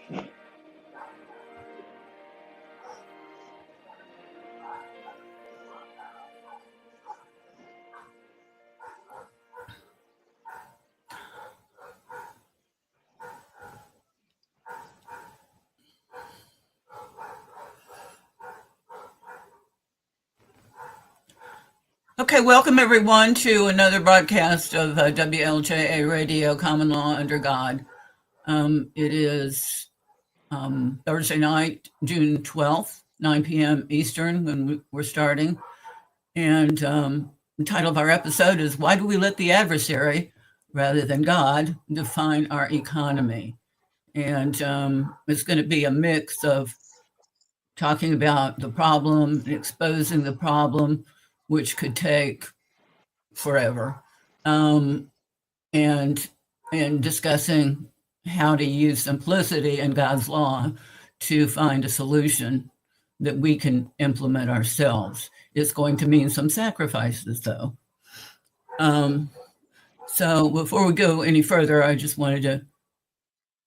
Okay, welcome everyone to another broadcast of WLJA Radio, Common Law Under God. It is Thursday night, June 12th, 9 p.m. Eastern, when we're starting. And the title of our episode is, Why Do We Let the Adversary, Rather Than God, Define Our Economy? And it's going to be a mix of talking about the problem, exposing the problem, which could take forever, and discussing how to use simplicity and God's law to find a solution that we can implement ourselves. It's going to mean some sacrifices, though. So before we go any further, I just wanted to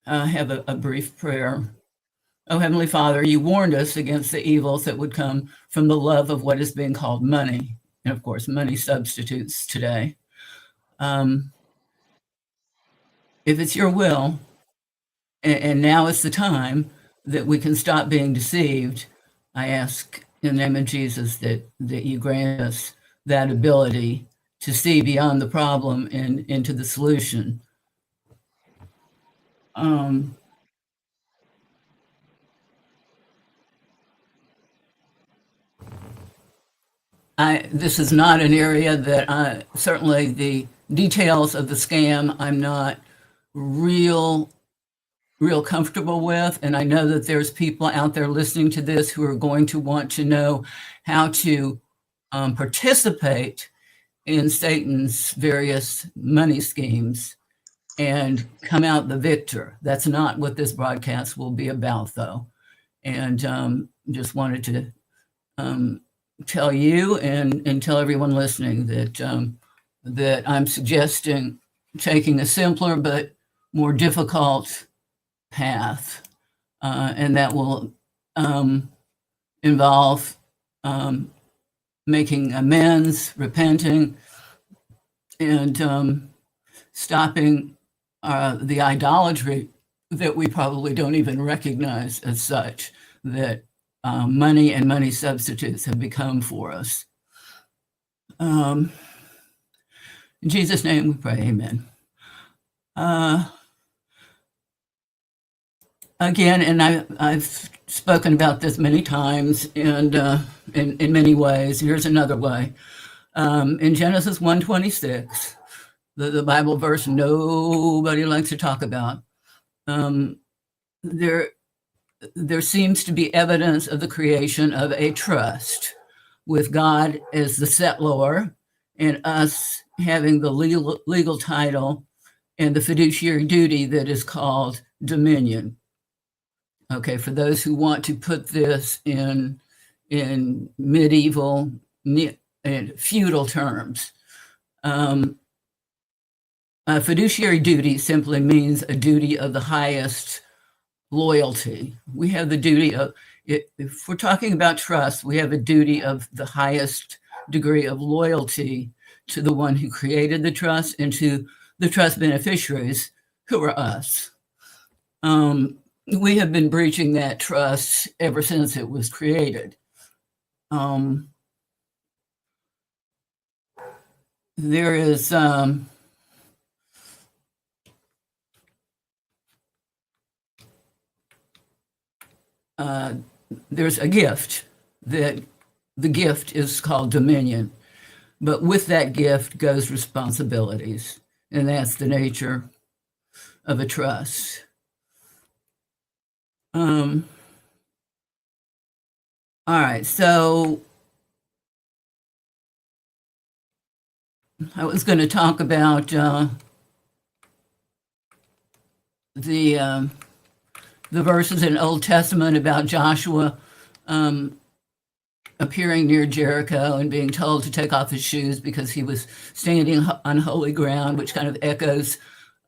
have a brief prayer. Oh, Heavenly Father, you warned us against the evils that would come from the love of what is being called money. And of course, money substitutes today. If it's your will, and now is the time that we can stop being deceived, I ask in the name of Jesus that you grant us that ability to see beyond the problem and into the solution. This is not an area that certainly the details of the scam I'm not real comfortable with. And I know that there's people out there listening to this who are going to want to know how to participate in Satan's various money schemes and come out the victor. That's not what this broadcast will be about, though. And just wanted to tell you and tell everyone listening that I'm suggesting taking a simpler but more difficult path, and that will involve making amends, repenting, and stopping the idolatry that we probably don't even recognize as such, that money and money substitutes have become for us. In Jesus' name we pray, amen. Again, and I've spoken about this many times, and in many ways. Here's another way. In Genesis 1:26, the Bible verse nobody likes to talk about, there seems to be evidence of the creation of a trust with God as the settlor and us having the legal title and the fiduciary duty that is called dominion. Okay, for those who want to put this in medieval and feudal terms, a fiduciary duty simply means a duty of the highest loyalty. We have the duty of, if we're talking about trust, we have a duty of the highest degree of loyalty to the one who created the trust and to the trust beneficiaries, who are us. We have been breaching that trust ever since it was created. There is there's a gift that the gift is called dominion, but with that gift goes responsibilities, and that's the nature of a trust. All right, so I was going to talk about the verses in Old Testament about Joshua appearing near Jericho and being told to take off his shoes because he was standing on holy ground, which kind of echoes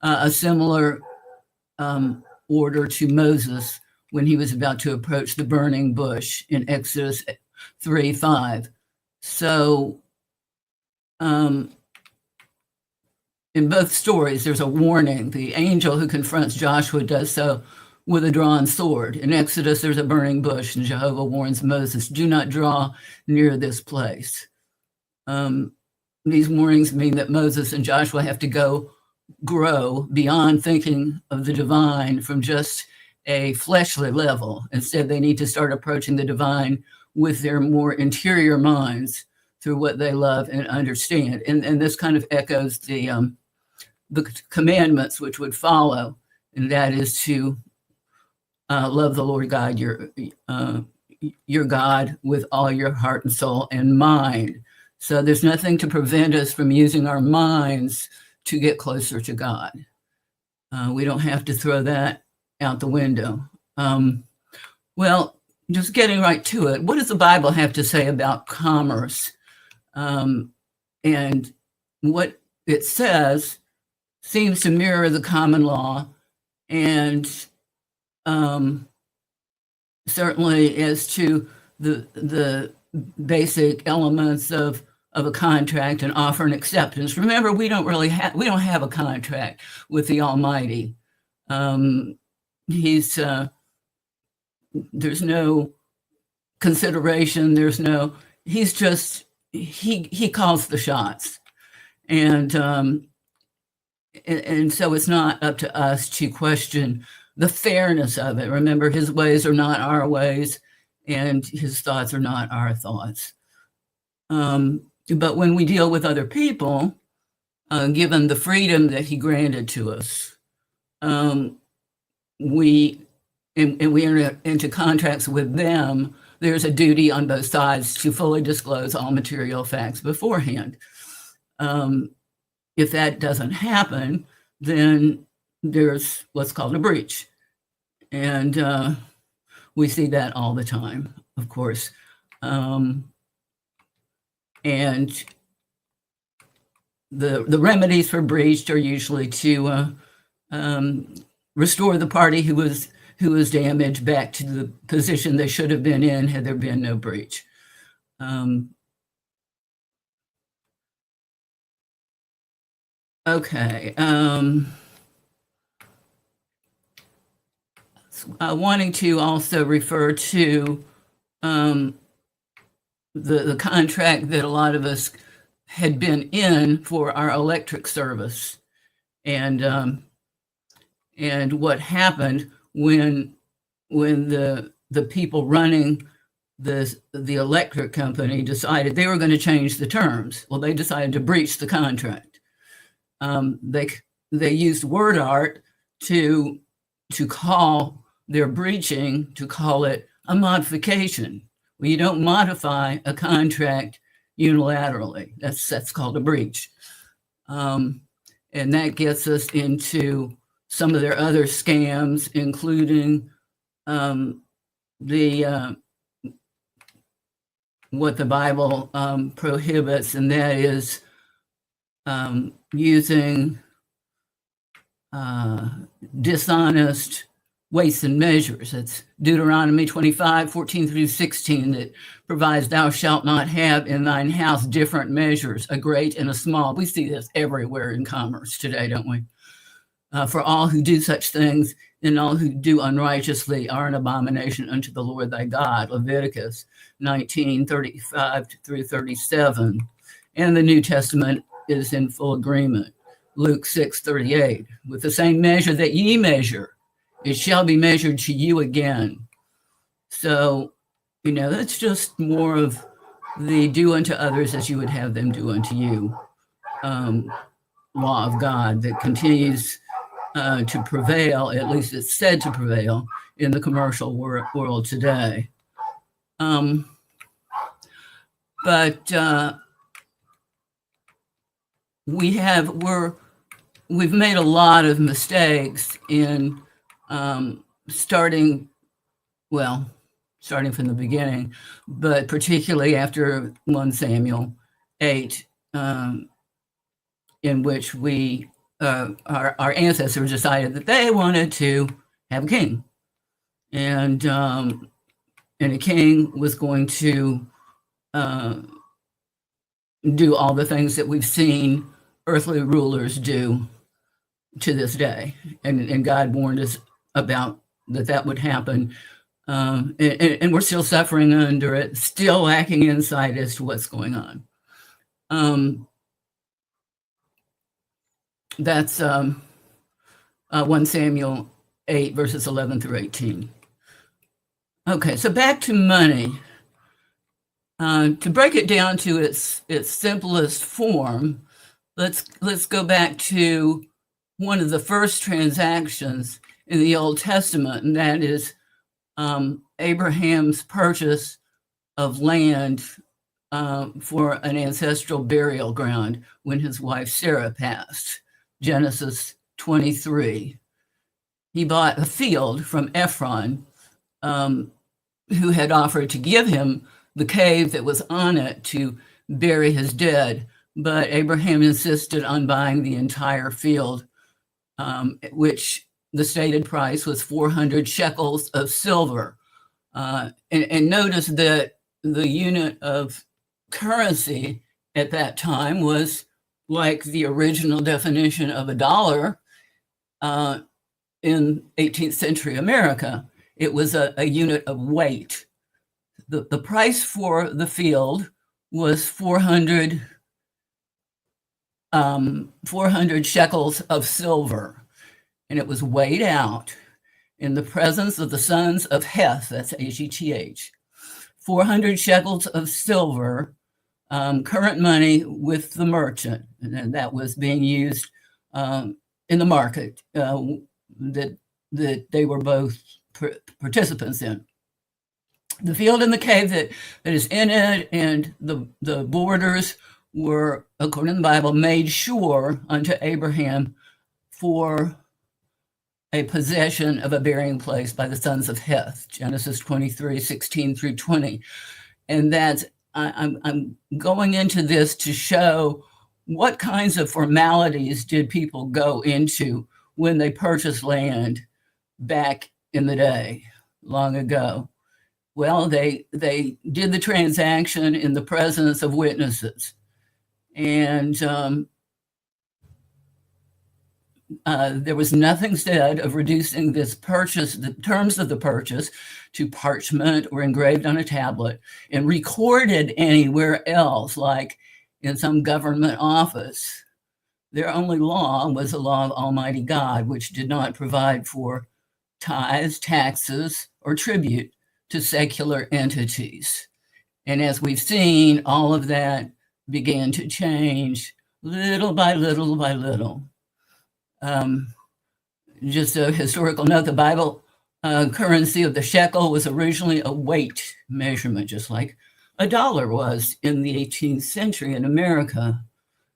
a similar order to Moses when he was about to approach the burning bush in Exodus 3:5. So in both stories, there's a warning. The angel who confronts Joshua does so with a drawn sword. In Exodus, there's a burning bush, and Jehovah warns Moses, do not draw near this place. These warnings mean that Moses and Joshua have to grow beyond thinking of the divine from just a fleshly level. Instead, they need to start approaching the divine with their more interior minds through what they love and understand. And this kind of echoes the commandments which would follow, and that is to love the Lord God, your God, with all your heart and soul and mind. So there's nothing to prevent us from using our minds to get closer to God. We don't have to throw that out the window. Well, just getting right to it, what does the Bible have to say about commerce? And what it says seems to mirror the common law, and certainly as to the basic elements of a contract and offer and acceptance. Remember, we don't have a contract with the Almighty. There's no consideration. He calls the shots, and so it's not up to us to question the fairness of it. Remember, his ways are not our ways, and his thoughts are not our thoughts. But when we deal with other people, given the freedom that he granted to us, we enter into contracts with them, there's a duty on both sides to fully disclose all material facts beforehand. If that doesn't happen, then there's what's called a breach. And we see that all the time, of course. And the remedies for breach are usually to restore the party who was damaged back to the position they should have been in had there been no breach. Okay. Wanting to also refer to the contract that a lot of us had been in for our electric service, and what happened when the people running the electric company decided they were going to change the terms. Well, they decided to breach the contract. They used word art to call their breaching, to call it a modification. Well, you don't modify a contract unilaterally. That's called a breach. And that gets us into some of their other scams, including what the Bible prohibits, and that is using dishonest weights and measures. It's Deuteronomy 25:14-16 that provides, thou shalt not have in thine house different measures, a great and a small. We see this everywhere in commerce today, don't we? For all who do such things and all who do unrighteously are an abomination unto the Lord thy God. Leviticus 19:35-37. And the New Testament is in full agreement. Luke 6:38. With the same measure that ye measure, it shall be measured to you again. So, that's just more of the do unto others as you would have them do unto you law of God that continues to prevail, at least it's said to prevail, in the commercial world today. But we've made a lot of mistakes in starting from the beginning, but particularly after 1 Samuel 8, in which our ancestors decided that they wanted to have a king. And a king was going to do all the things that we've seen earthly rulers do to this day. And God warned us about that would happen. And we're still suffering under it, still lacking insight as to what's going on. That's 1 Samuel 8, verses 11 through 18. Okay, so back to money. To break it down to its simplest form, let's go back to one of the first transactions in the Old Testament, and that is Abraham's purchase of land for an ancestral burial ground when his wife Sarah passed. Genesis 23. He bought a field from Ephron, who had offered to give him the cave that was on it to bury his dead, but Abraham insisted on buying the entire field, which the stated price was 400 shekels of silver. And notice that the unit of currency at that time was like the original definition of a dollar in 18th century America. It was a unit of weight. The price for the field was 400 shekels of silver, and it was weighed out in the presence of the sons of Heth, that's Heth, 400 shekels of silver, current money with the merchant, and that was being used in the market that they were both participants in. The field and the cave that is in it and the borders were, according to the Bible, made sure unto Abraham for a possession of a burying place by the sons of Heth, Genesis 23, 16 through 20. And that's, I'm going into this to show what kinds of formalities did people go into when they purchased land back in the day, long ago. Well, they did the transaction in the presence of witnesses. And there was nothing said of reducing this purchase, the terms of the purchase, to parchment or engraved on a tablet and recorded anywhere else, like in some government office. Their only law was the law of Almighty God, which did not provide for tithes, taxes, or tribute to secular entities. And as we've seen, all of that began to change little by little by little. Just a historical note, the Bible currency of the shekel was originally a weight measurement, just like a dollar was in the 18th century in America.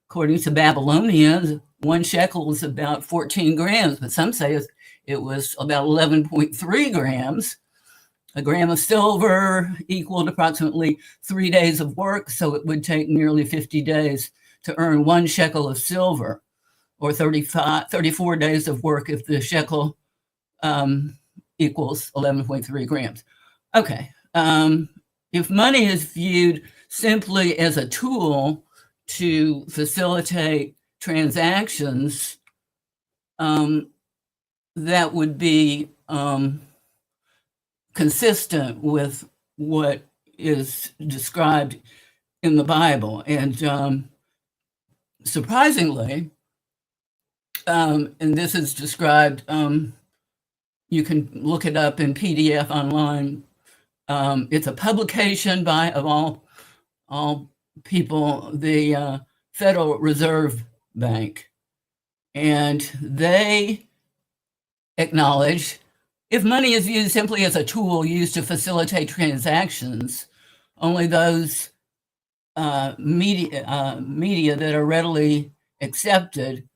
According to Babylonians, 1 shekel was about 14 grams, but some say it was about 11.3 grams. A gram of silver equaled approximately 3 days of work, so it would take nearly 50 days to earn 1 shekel of silver, or 34 days of work if the shekel equals 11.3 grams. Okay, if money is viewed simply as a tool to facilitate transactions, that would be consistent with what is described in the Bible. And surprisingly, and this is described, you can look it up in PDF online. It's a publication of all people, the Federal Reserve Bank. And they acknowledge if money is viewed simply as a tool used to facilitate transactions, only those media that are readily accepted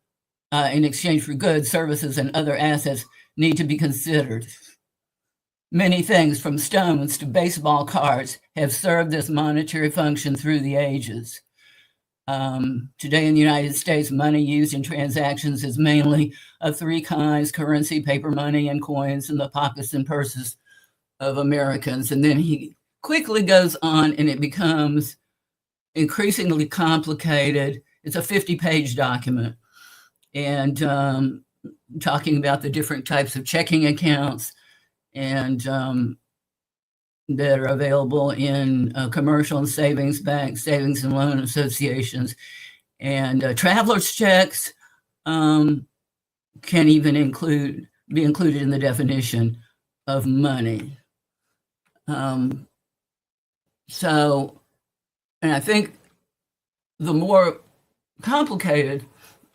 in exchange for goods, services, and other assets need to be considered. Many things, from stones to baseball cards, have served this monetary function through the ages. Today in the United States, money used in transactions is mainly of three kinds: currency, paper money, and coins in the pockets and purses of Americans. And then he quickly goes on, and it becomes increasingly complicated. It's a 50-page document, and talking about the different types of checking accounts and that are available in commercial and savings banks, savings and loan associations, and traveler's checks can even be included in the definition of money. So, and I think the more complicated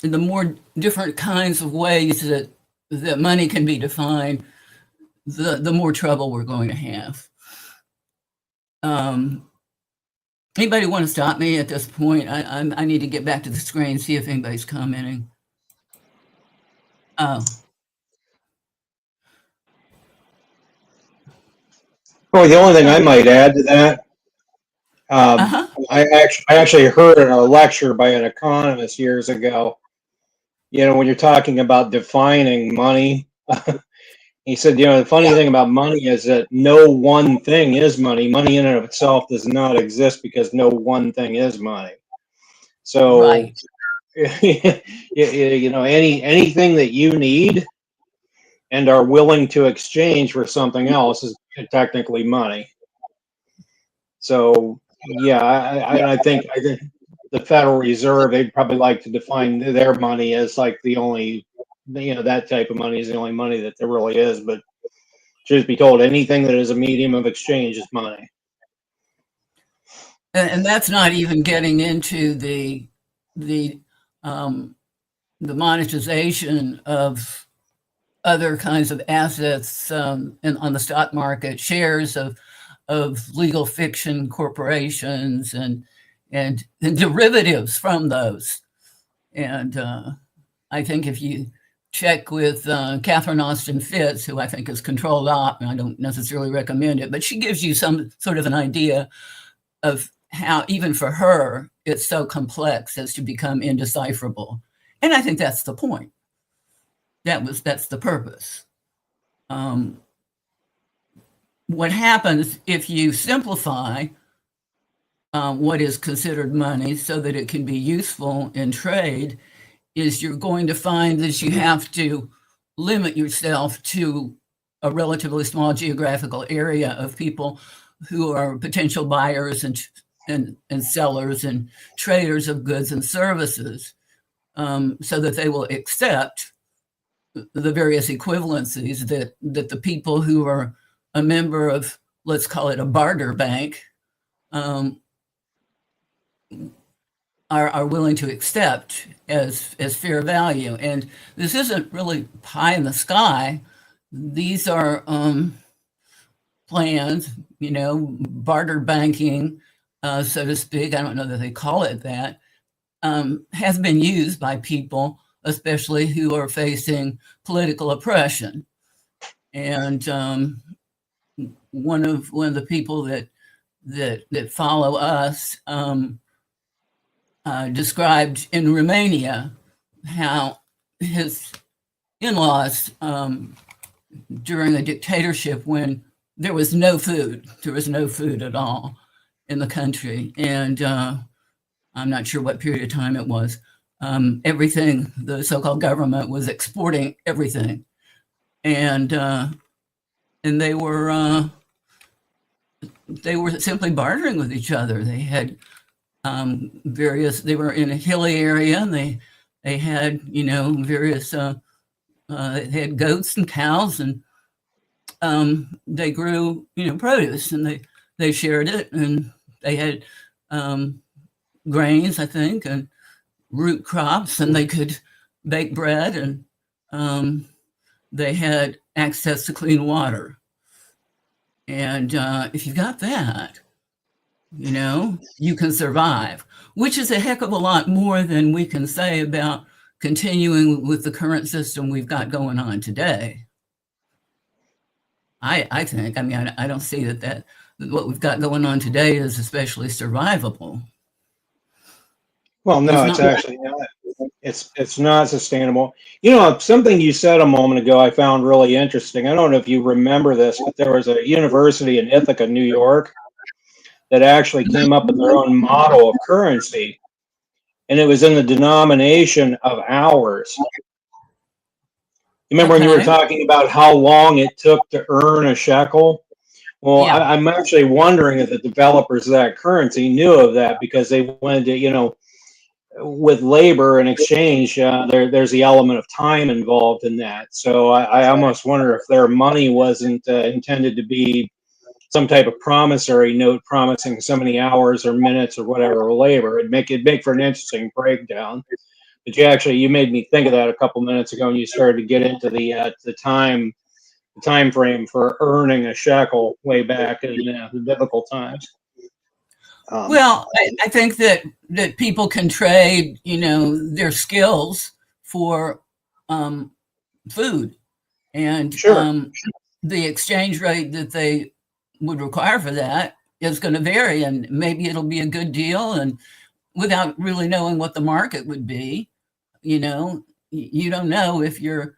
and the more different kinds of ways that money can be defined, the more trouble we're going to have. Anybody want to stop me at this point? I need to get back to the screen, see if anybody's commenting. Oh. Well, the only thing I might add to that, I actually heard in a lecture by an economist years ago, when you're talking about defining money, he said, the funny thing about money is that no one thing is money. Money in and of itself does not exist because no one thing is money. So, right. anything that you need and are willing to exchange for something else is technically money. So, yeah, I think the Federal Reserve, they'd probably like to define their money as like the only, that type of money is the only money that there really is. But truth be told, anything that is a medium of exchange is money. And that's not even getting into the monetization of other kinds of assets on the stock market, shares of legal fiction corporations and derivatives from those. And I think if you check with Catherine Austin Fitts, who I think is controlled op, and I don't necessarily recommend it, but she gives you some sort of an idea of how, even for her, it's so complex as to become indecipherable. And I think that's the point. That's the purpose. What happens if you simplify what is considered money so that it can be useful in trade is you're going to find that you have to limit yourself to a relatively small geographical area of people who are potential buyers and sellers and traders of goods and services, so that they will accept the various equivalencies that the people who are a member of, let's call it a barter bank, are willing to accept as fair value. And this isn't really pie in the sky. These are plans, barter banking, so to speak. I don't know that they call it that, has been used by people, especially who are facing political oppression. And one of the people that follow us described in Romania how his in-laws, during a dictatorship when there was no food at all in the country, and I'm not sure what period of time it was. Everything, the so-called government was exporting everything, and they were simply bartering with each other. They had they were in a hilly area, and they had various they had goats and cows, and they grew produce, and they shared it, and they had grains, I think, and root crops, and they could bake bread, and they had access to clean water. And if you've got that, you can survive, which is a heck of a lot more than we can say about continuing with the current system we've got going on today. I think, I don't see that what we've got going on today is especially survivable. Well, It's no, it's not. actually not. It's not sustainable. You know, something you said a moment ago I found really interesting. I don't know if you remember this, but there was a university in Ithaca, New York, that actually came up with their own model of currency, and it was in the denomination of hours. You remember when you were Okay. talking about how long it took to earn a shekel? Well, Yeah. I'm actually wondering if the developers of that currency knew of that because they wanted to, with labor and exchange, there's the element of time involved in that. So I almost wonder if their money wasn't intended to be some type of promissory note promising so many hours or minutes or whatever of labor. It'd make for an interesting breakdown. But you made me think of that a couple minutes ago, and you started to get into the time frame for earning a shekel way back in the biblical times. Um, Well, I think that people can trade, their skills for um, food, and sure. the exchange rate that they would require for that is going to vary, and maybe it'll be a good deal, and without really knowing what the market would be, you don't know if you're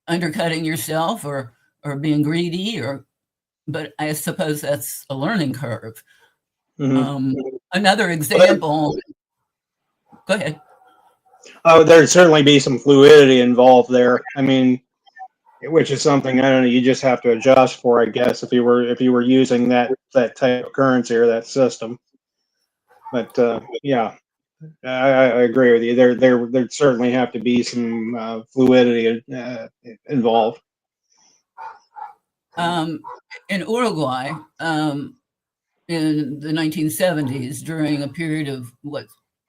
undercutting yourself or being greedy, but I suppose that's a learning curve. Hmm. Um, Another example. Go ahead. There'd certainly be some fluidity involved there. I mean, which is something I don't know. You just have to adjust for, I guess, if you were using that type of currency or that system. But yeah, I agree with you. There'd certainly have to be some fluidity involved. Um, in Uruguay, in the 1970s, during a period of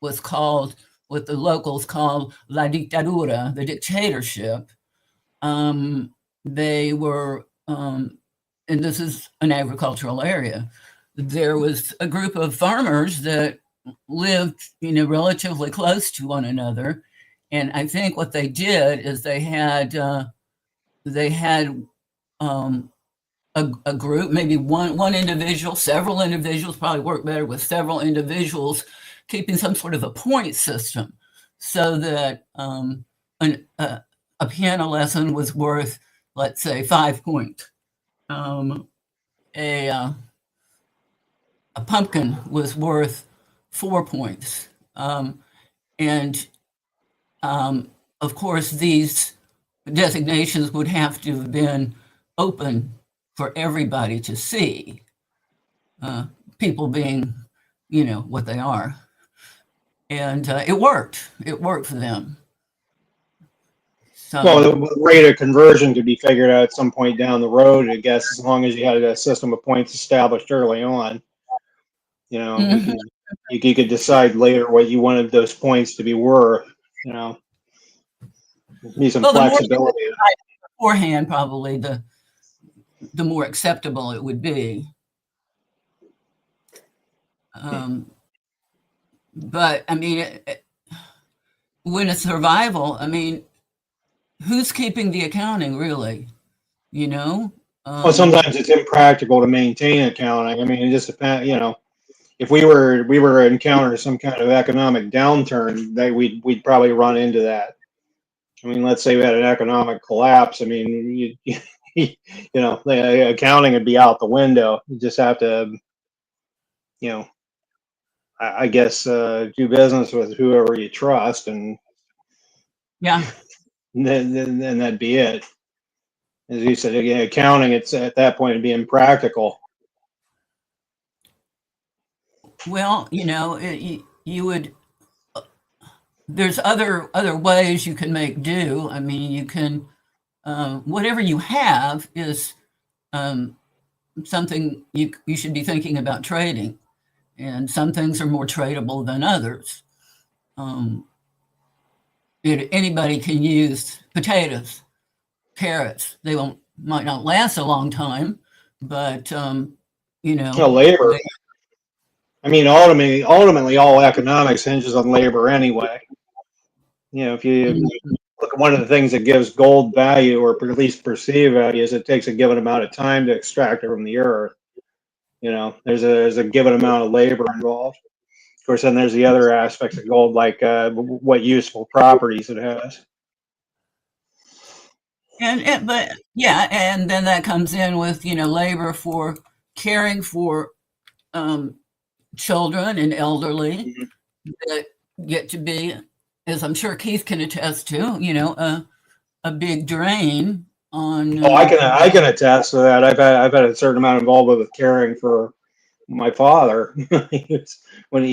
was called, what the locals called La Dictadura, the dictatorship, they were, and this is an agricultural area, there was a group of farmers that lived, relatively close to one another. And I think what they did is they had um, a group, maybe one individual, several individuals, probably work better with several individuals, keeping some sort of a point system, so that a piano lesson was worth, let's say, 5 points. Um, a a pumpkin was worth 4 points, and um, of course these designations would have to have been open for everybody to see, uh, people being, what they are. And it worked. It worked for them. Well, So, the rate of conversion could be figured out at some point down the road, I guess, as long as you had a system of points established early on. You know, you mhm. can you could decide later what you wanted those points to be worth. You know, be some Well, the more you flexibility. decide beforehand, probably the more acceptable it would be. Um, but I mean, when it's survival, I mean, who's keeping the accounting really? You know, Well, um, sometimes it's impractical to maintain accounting. I mean, it just depends. If we were encountering some kind of economic downturn, we'd probably run into that. I mean, let's say we had an economic collapse. I mean, the accounting would be out the window. You just have to, you know, I guess, do business with whoever you trust, and yeah. then that'd be it. As you said, again, accounting, it's at that point it'd be impractical. Well, you would. There's other ways you can make do. I mean, you can, whatever you have is um, something you should be thinking about trading, and some things are more tradable than others. Um, Anybody can use potatoes, carrots. They won't might not last a long time, but Labor. they. I mean, ultimately, all economics hinges on labor anyway. If you look at one of the things that gives gold value, or at least perceived value, is it takes a given amount of time to extract it from the earth. There's a given amount of labor involved. course, then there's the other aspects of gold, like what useful properties it has. But yeah, and then that comes in with, labor for caring for um, children and elderly Mhm. that get to be, as I'm sure Keith can attest to, a big drain on. Oh, I can attest to that. I've had a certain amount involved with caring for my father. When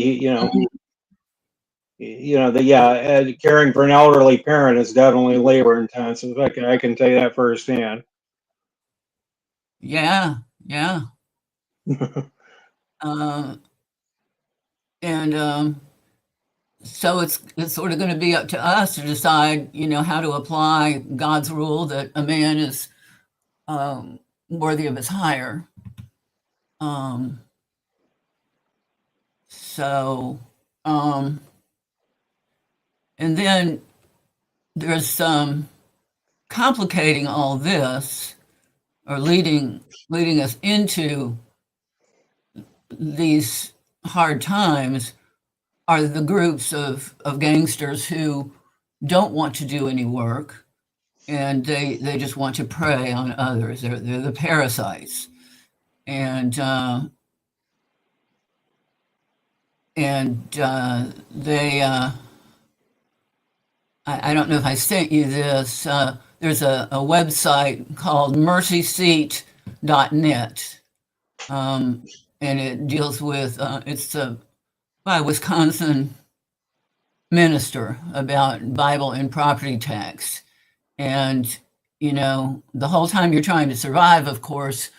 caring for an elderly parent is definitely labor intensive. I can tell you that firsthand. Yeah, yeah. Uh, and so it's sort of going to be up to us to decide, how to apply God's rule that a man is worthy of his hire. Um, so, um, and then there's some complicating all this, or leading us into these hard times, are the groups of gangsters who don't want to do any work, and they just want to prey on others. They're the parasites, and they. I don't know if I sent you this. There's a website called mercyseat.net, and it deals with it's by a Wisconsin minister about Bible and property tax. And, the whole time you're trying to survive, of course,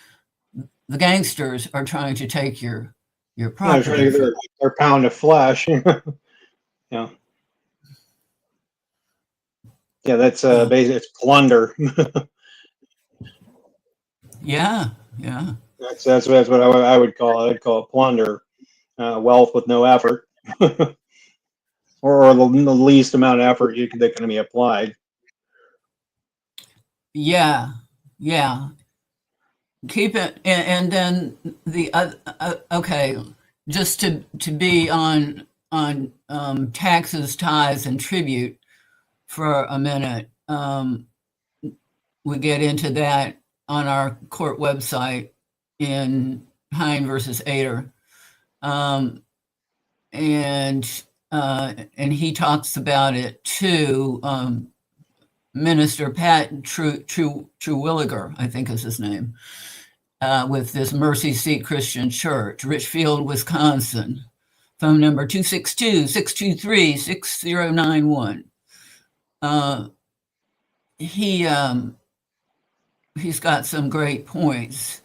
the gangsters are trying to take your Yeah, trying to property get from. their pound of flesh. Yeah, yeah, that's Uh, basically it's plunder. yeah, yeah, That's what I would call it. I'd call it plunder, wealth with no effort, or the least amount of effort that can be applied. yeah, yeah. Keep it, and then the okay, just to be on taxes, tithes, and tribute for a minute. We get into that on our court website in Hine versus Ader. Um, and he talks about it too. Minister Pat Truwilliger, I think is his name, with this Mercy Seat Christian Church, Richfield, Wisconsin. Phone number 262-623-6091. He he's got some great points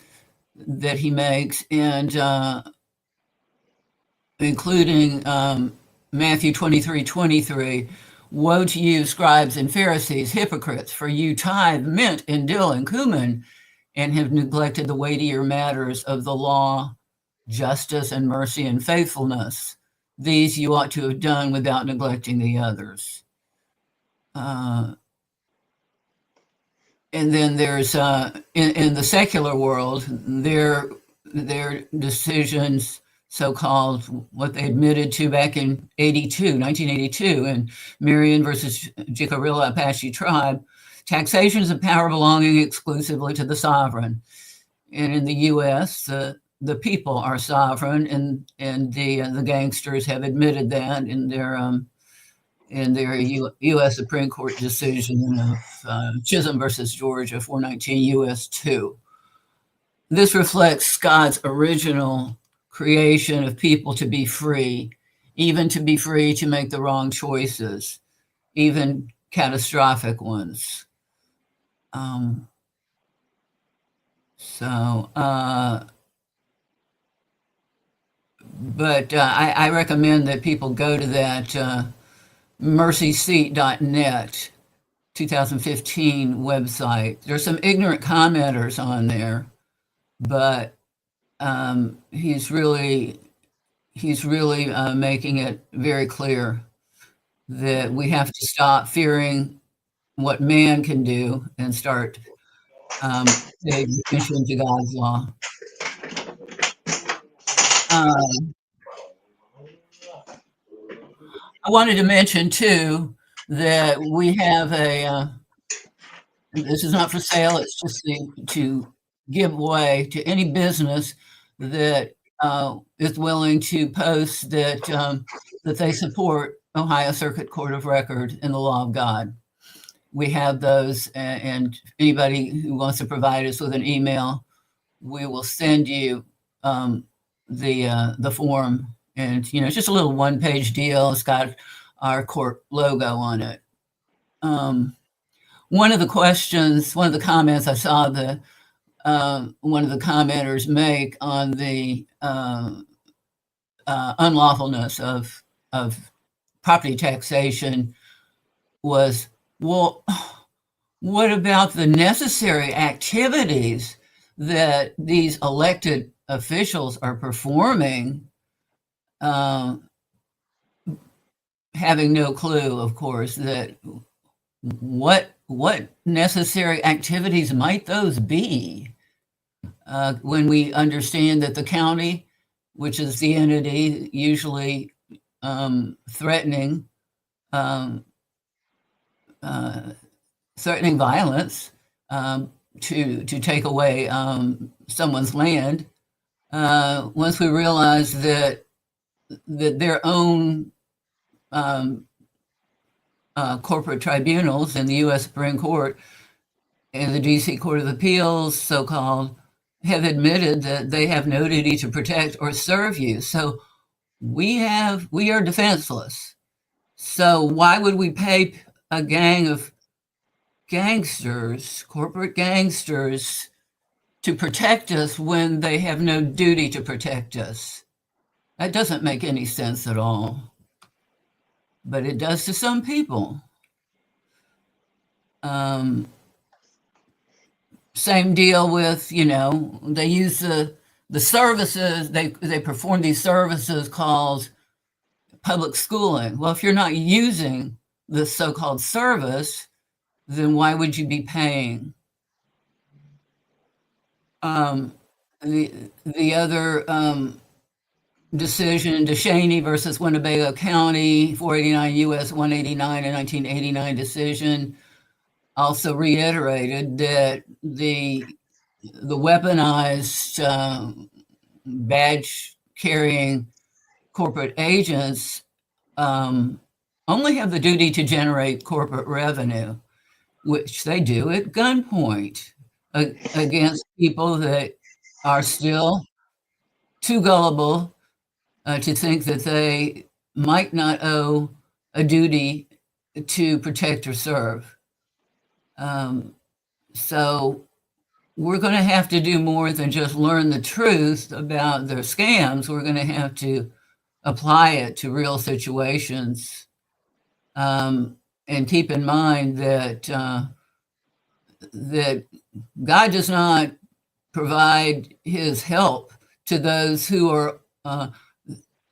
that he makes, and including Matthew 23:23. Woe to you, scribes and Pharisees, hypocrites, for you tithe mint and dill and cumin, and have neglected the weightier matters of the law, justice and mercy and faithfulness. These you ought to have done without neglecting the others. Uh, and then there's in the secular world, their decisions, so-called, what they admitted to back in 1982, and Marion versus Jicarilla Apache Tribe, taxation is a power belonging exclusively to the sovereign. And in the U.S., the people are sovereign, and the gangsters have admitted that in their U.S. Supreme Court decision of Chisholm versus Georgia, 419 U.S. 2. This reflects God's original creation of people to be free, even to be free to make the wrong choices, even catastrophic ones. So, but I recommend that people go to that mercyseat.net 2015 website. There's some ignorant commenters on there, but he's really making it very clear that we have to stop fearing what man can do and start paying attention to God's law. Uh, wanted to mention too that we have this is not for sale, it's just to give way to any business that is willing to post that they support Ohio Circuit Court of Record and the law of God. We have those, and anybody who wants to provide us with an email, we will send you the form. And it's just a little one-page deal. It's got our court logo on it. One of the comments I saw one of the commenters make on the unlawfulness of property taxation was, well, what about the necessary activities that these elected officials are performing, having no clue, of course, that what necessary activities might those be, when we understand that the county, which is the entity usually threatening violence to take away someone's land, once we realize that their own corporate tribunals in the U.S. Supreme Court and the D.C. Court of Appeals, so-called, have admitted that they have no duty to protect or serve you. So we are defenseless. So why would we pay a gang of gangsters, corporate gangsters, to protect us when they have no duty to protect us? That doesn't make any sense at all. But it does to some people. Same deal with, they use the services, they perform these services called public schooling. Well, if you're not using the so-called service, then why would you be paying? The other decision, DeShaney versus Winnebago County, 489 U.S. 189, a 1989 decision, also reiterated that the weaponized badge-carrying corporate agents only have the duty to generate corporate revenue, which they do at gunpoint against people that are still too gullible to think that they might not owe a duty to protect or serve. So we're going to have to do more than just learn the truth about their scams. We're going to have to apply it to real situations, and keep in mind that that God does not provide his help to those who are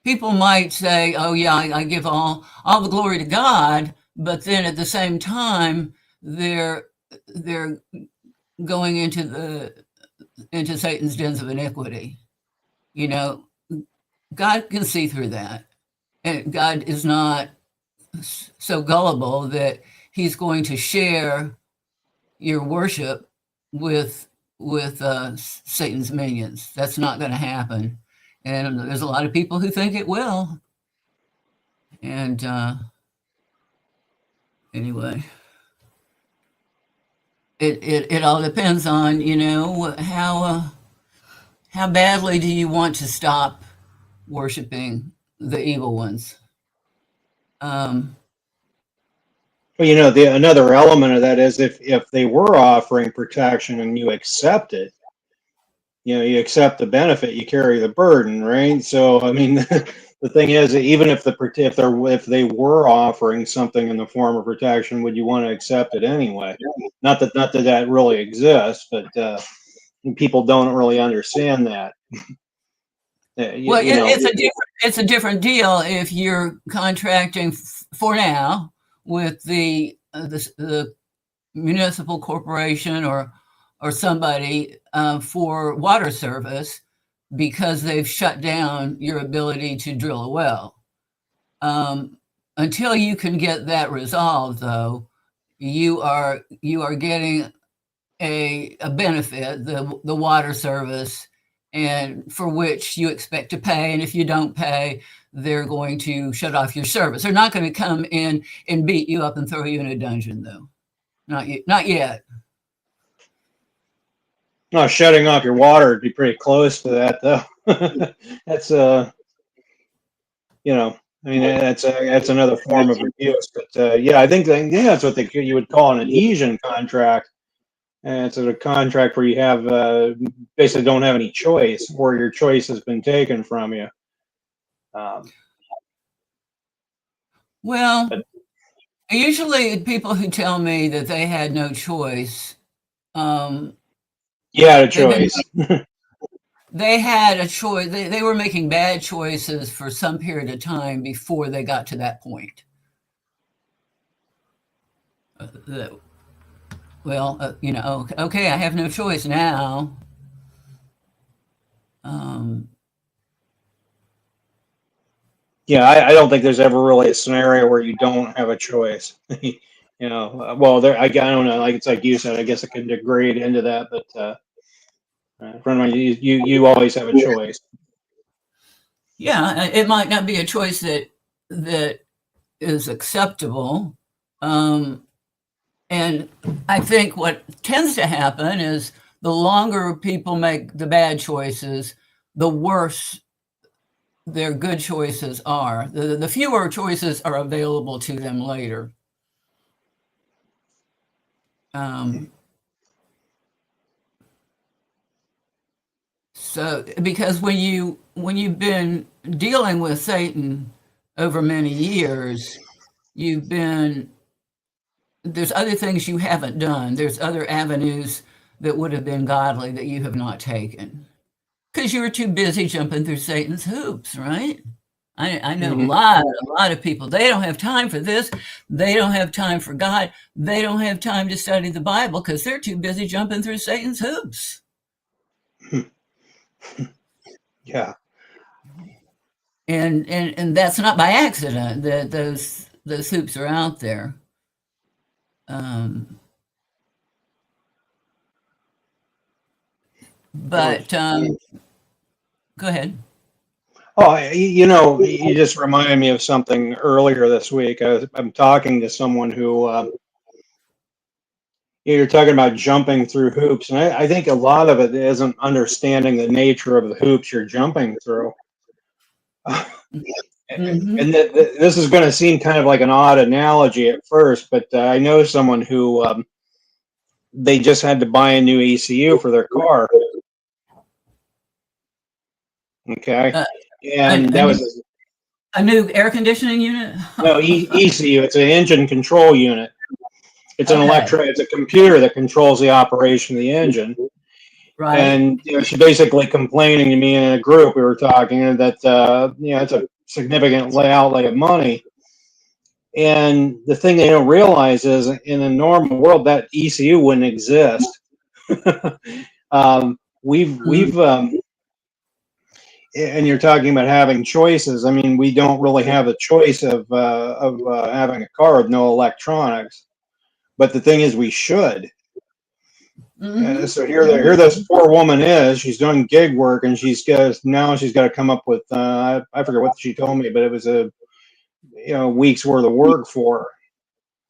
people might say, oh yeah, I give all the glory to God, but then at the same time they're going into Satan's dens of iniquity. God can see through that, and God is not so gullible that he's going to share your worship with Satan's minions. That's not going to happen. And there's a lot of people who think it will. And anyway, it all depends on, how badly do you want to stop worshiping the evil ones. Well, another element of that is if they were offering protection and you accept it, you accept the benefit, you carry the burden, right? So, I mean, the thing is, even if they were offering something in the form of protection, would you want to accept it anyway? Not that really exists, but people don't really understand that. Well, it's a different deal if you're contracting for now with the municipal corporation or somebody for water service because they've shut down your ability to drill a well. until you can get that resolved, though, you are getting a benefit, the water service, and for which you expect to pay. And if you don't pay, they're going to shut off your service. They're not going to come in and beat you up and throw you in a dungeon, though. Not yet. Not yet. No, shutting off your water would be pretty close to that, though. That's you know, I mean, that's another form of abuse. But yeah, I think that's what you would call an adhesion contract. And it's a contract where you have basically don't have any choice, or your choice has been taken from you. Well, But usually people who tell me that they had no choice, you had a they've been choice. they had a choice. They were making bad choices for some period of time before they got to that point. Okay, I have no choice now. Um, Yeah, I don't think there's ever really a scenario where you don't have a choice. Well, I don't know. Like it's like you said, I guess it can degrade into that, but friend of mine, you always have a choice. yeah, it might not be a choice that is acceptable. Um, and I think what tends to happen is the longer people make the bad choices, the worse their good choices are. The fewer choices are available to them later. So, because when you've been dealing with Satan over many years, you've been there's other things you haven't done. There's other avenues that would have been godly that you have not taken because you were too busy jumping through Satan's hoops, right? I know Hmm. a lot of people. They don't have time for this. They don't have time for God. They don't have time to study the Bible because they're too busy jumping through Satan's hoops. Yeah. And that's not by accident that those hoops are out there. Um, Or, but go ahead. oh, you just reminded me of something earlier this week. I'm talking to someone who you're talking about jumping through hoops, and I think a lot of it isn't understanding the nature of the hoops you're jumping through. Hmm. And this is going to seem kind of like an odd analogy at first, but I know someone who they just had to buy a new ECU for their car. Okay, Uh, and a, that new, was a new air conditioning unit. no ECU. It's an engine control unit. Okay, It's a computer that controls the operation of the engine. right. And she's basically complaining to me in a group. We were talking that it's a significant outlay of money. And the thing they don't realize is, in a normal world, that ECU wouldn't exist. Mm, We've and you're talking about having choices. I mean, we don't really have a choice of having a car with no electronics. But the thing is, we should. hmm. So here this poor woman is. She's doing gig work, and she's got to come up with I forget what she told me, but it was a week's worth of work for her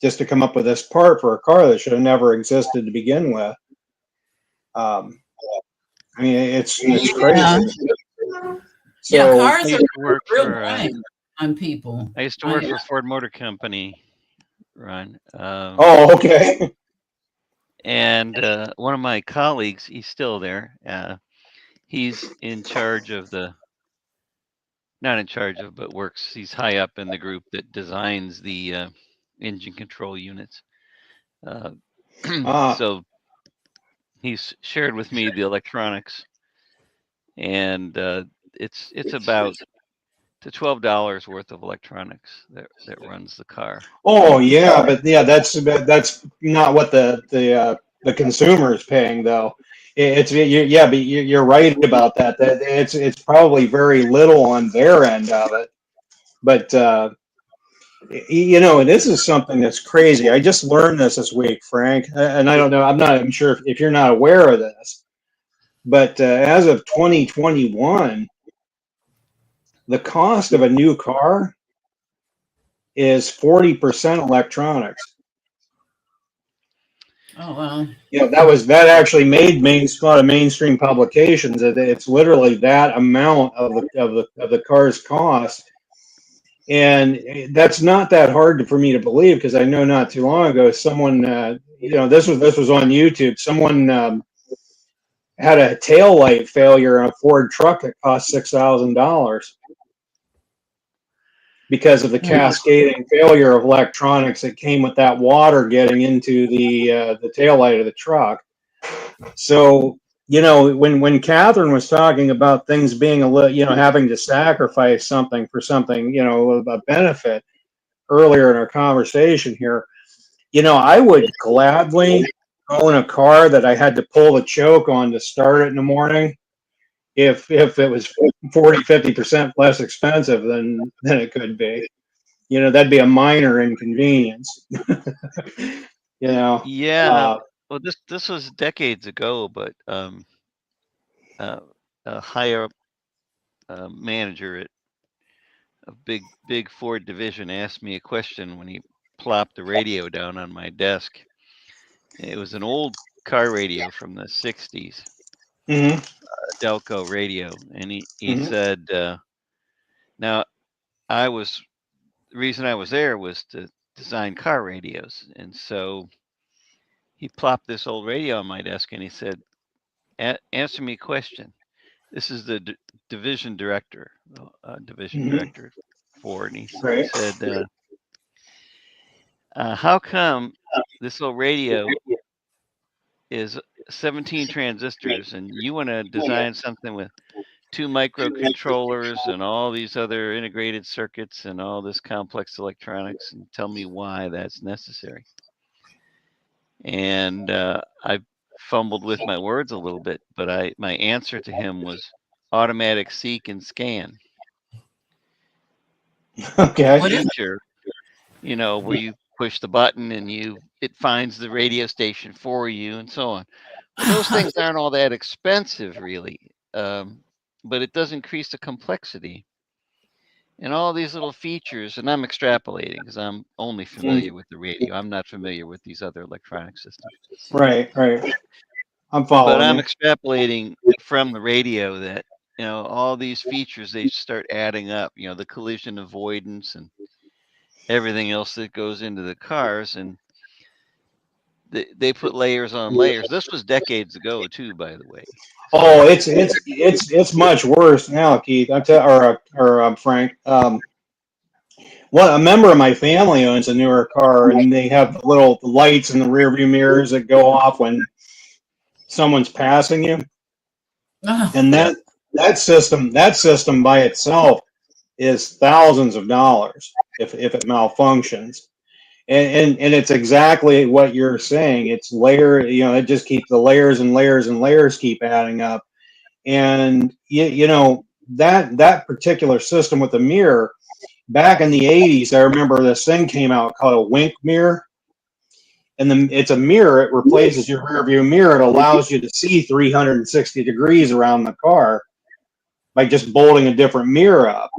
just to come up with this part for a car that should have never existed to begin with. Um, I mean, it's Yeah, crazy. yeah. So Cars I are used to work real for drain on people. I used to work I, for Ford Motor Company, Ron. oh, okay. And one of my colleagues, he's still there. He's in charge of not in charge of, but works. He's high up in the group that designs the engine control units. Uh, Ah, so he's shared with me the electronics, and it's about to $12 worth of electronics that runs the car. oh yeah, but yeah, that's not what the consumer is paying though. Yeah, but you're right about that. That it's probably very little on their end of it, but You know, and this is something that's crazy. I just learned this week, Frank, and I don't know. I'm sure if you're not aware of this, but as of 2021, the cost of a new car is 40% electronics. Oh, wow. You know, that actually made a lot of mainstream publications. It's literally that amount of the car's cost. And that's not that hard for me to believe, because I know not too long ago someone, you know, this was on YouTube. Someone had a tail light failure on a Ford truck that cost $6,000 because of the cascading failure of electronics that came with that water getting into the tail light of the truck. So, you know, when Catherine was talking about things being a little, you know, having to sacrifice something for something, you know, a benefit earlier in our conversation here, you know, I would gladly own a car that I had to pull the choke on to start it in the morning if it was 40-50% less expensive than it could be. You know, that'd be a minor inconvenience. You know, Yeah. Well, this was decades ago, but uh, a higher up manager at a big Ford division asked me a question when he plopped the radio down on my desk. It was an old car radio from the 60s, hmm a Delco radio, and he hmm said, now I was the reason I was there was to design car radios, and so he plopped this old radio on my desk and he said, Answer me a question. This is the division director, division hmm director at Ford, and he right. said, how come this old radio is 17 transistors and you want to design something with two microcontrollers and all these other integrated circuits and all this complex electronics, and tell me why that's necessary? And I fumbled with my words a little bit, but my answer to him was automatic seek and scan. Okay. What is Feature, you know, where you push the button and it finds the radio station for you and so on. Well, those it? things aren't all that expensive, really, but it does increase the complexity and all these little features. And I'm extrapolating because I'm only Mm, familiar with the radio. I'm not familiar with these other electronic systems. right, right. I'm But following I'm you. extrapolating from the radio that, you know, all these features, they start adding up, you know, the collision avoidance and everything else that goes into the cars, and they put layers on layers. This was decades ago too, by the way. Oh, So it's much worse now, Keith. Or Frank. One a member of my family owns a newer car, and they have the little lights in the rear view mirrors that go off when someone's passing you, Oh, and yeah, that system by itself is thousands of dollars if it malfunctions. And it's exactly what you're saying. It's layer, you know, it just keeps the layers and layers and layers keep adding up. And you know that particular system with the mirror back in the 80s, I remember this thing came out called a wink mirror. And it's a mirror. It replaces your rear view mirror. It allows you to see 360 degrees around the car by just bolting a different mirror up.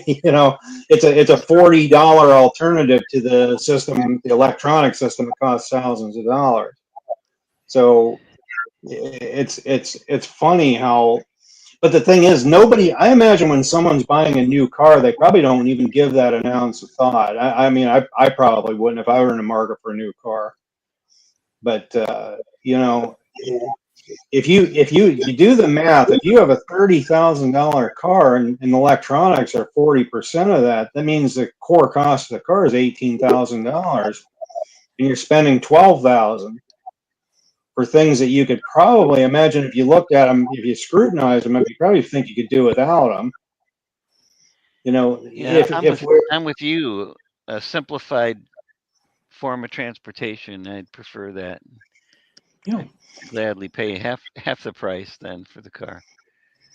You know, it's a $40 alternative to the system, the electronic system that costs thousands of dollars. So it's funny how. But the thing is, nobody. I imagine when someone's buying a new car, they probably don't even give that an ounce of thought. I mean, I probably wouldn't if I were in the market for a new car. But you know, if you do the math, if you have a $30,000 car and electronics are 40% of that, that means the core cost of the car is $18,000, and you're spending 12,000 for things that you could probably imagine if you looked at them, if you scrutinize them, you probably think you could do without them. You know, yeah, if we're I'm with you. A simplified form of transportation, I'd prefer that. you know I'd gladly pay half the price then for the car.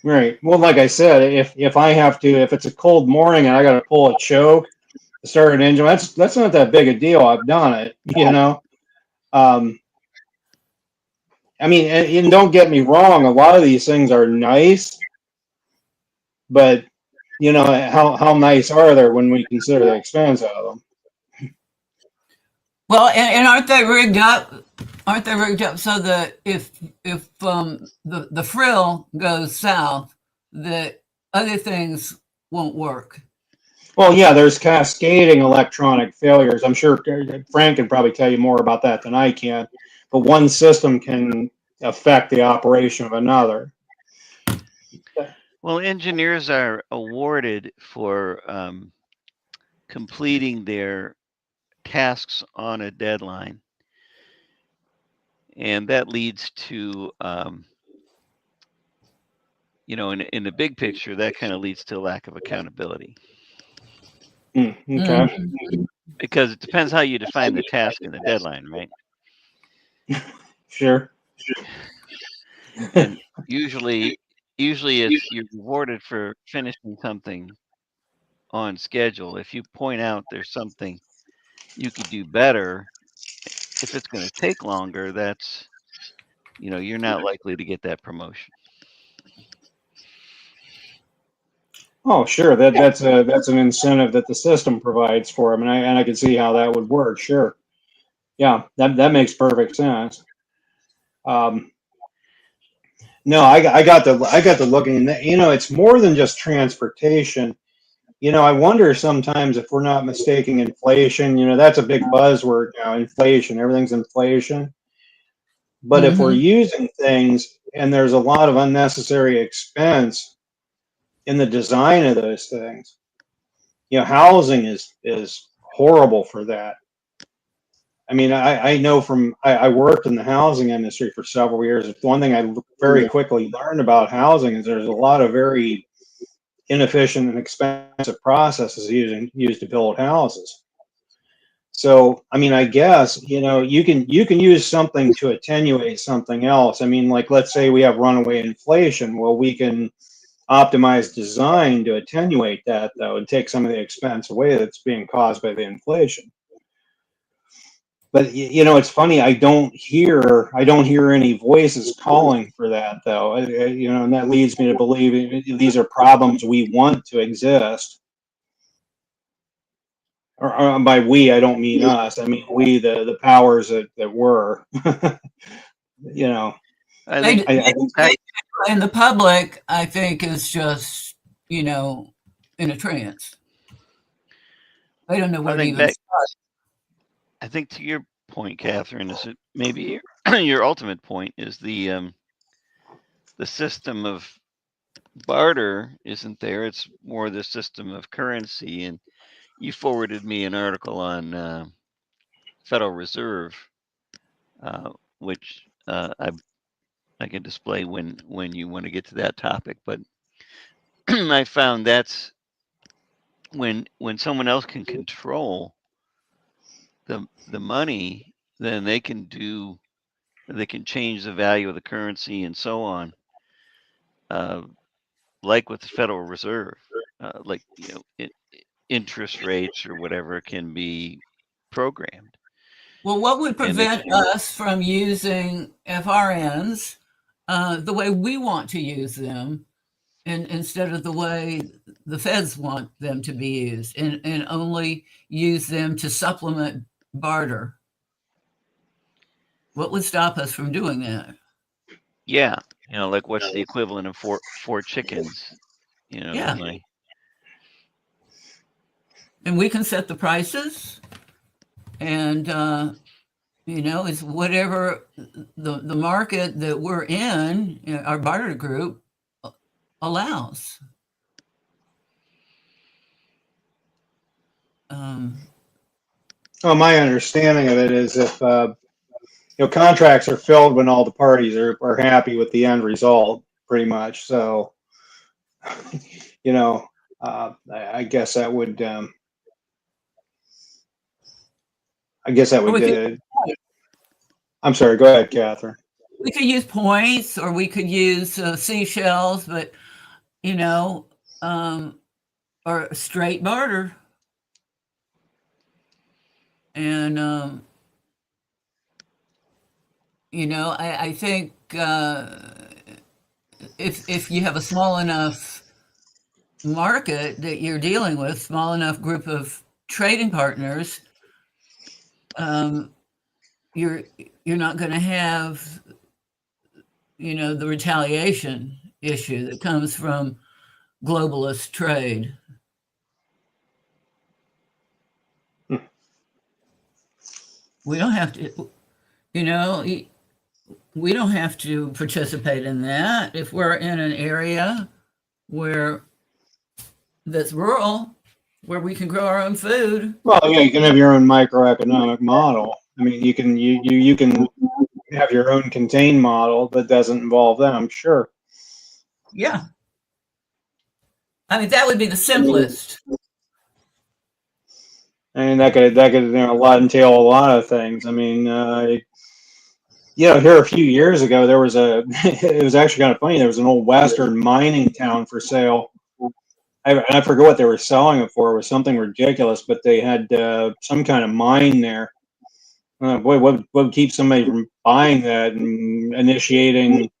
right. Well, like I said, if I have to, if it's a cold morning and I got to pull a choke start an engine. That's not that big a deal. I've done it, you know. Um, I mean, and don't get me wrong, a lot of these things are nice, but you know, how nice are they when we consider the expense of them? Well, and aren't they rigged up? Aren't they rigged up so that if the frill goes south, that other things won't work? Well, yeah, there's cascading electronic failures. I'm sure Frank can probably tell you more about that than I can, but one system can affect the operation of another. Well, engineers are awarded for completing their tasks on a deadline. And that leads to, you know, in the big picture, that kind of leads to a lack of accountability. Okay. Mhm. Because it depends how you define the task and the deadline, right? Sure. And usually it's you're rewarded for finishing something on schedule. If you point out there's something you could do better, if it's going to take longer, that's, you know, you're not likely to get that promotion. Oh, sure. That's an incentive that the system provides for them, and I can see how that would work. Sure. Yeah, that makes perfect sense. Um, no, I got to looking, and you know, it's more than just transportation. You know, I wonder sometimes if we're not mistaking inflation. You know, that's a big buzzword now. Inflation, everything's inflation. But if we're Mhm. using things and there's a lot of unnecessary expense in the design of those things, you know, housing is horrible for that. I mean, I know from I worked in the housing industry for several years. It's one thing I very quickly learned about housing is there's a lot of very inefficient and expensive processes used to build houses. So, I mean, I guess, you know, you can use something to attenuate something else. I mean, like let's say we have runaway inflation. Well, we can optimize design to attenuate that though and take some of the expense away that's being caused by the inflation. But you know, it's funny. I don't hear any voices calling for that, though. You know, and that leads me to believe these are problems we want to exist. Or by we, I don't mean us. I mean we, the powers that were. You know, I They, think I think they and the public, I think, is just in a trance. They don't know I where to think even back. start. I think to your point, Catherine, is it maybe your ultimate point is the system of barter isn't there. It's more the system of currency. And you forwarded me an article on Federal Reserve, which I can display when you want to get to that topic. But I found that's when someone else can control the money, then they can change the value of the currency and so on. Like with the Federal Reserve, like interest rates or whatever can be programmed. Well, what would And if prevent us from using FRNs the way we want to use them, and instead of the way the feds want them to be used, and only use them to supplement barter? What would stop us from doing that? yeah, like what's the equivalent of four chickens? Yeah, My and we can set the prices, and it's whatever the market that we're in, our barter group allows. Um, well, my understanding of it is if contracts are filled when all the parties are happy with the end result, pretty much. So, you know, I guess that would I guess that or would. I'm sorry. Go ahead, Catherine. we could use points, or we could use seashells, but you know, um, or straight barter. And, I think if you have a small enough market that you're dealing with, small enough group of trading partners, um, you're you're not going to have the retaliation issue that comes from globalist trade. We don't have to, we don't have to participate in that if we're in an area where that's rural, where we can grow our own food. Well, yeah, you can have your own microeconomic model. I mean, you can have your own contained model that doesn't involve them. Sure. Yeah. I mean, that would be the simplest. I mean, that could a lot entail a lot of things. I mean, here a few years ago, there was it was actually kind of funny. There was an old Western mining town for sale. I forget what they were selling it for. It was something ridiculous, but they had some kind of mine there. Boy, what would keep somebody from buying that and initiating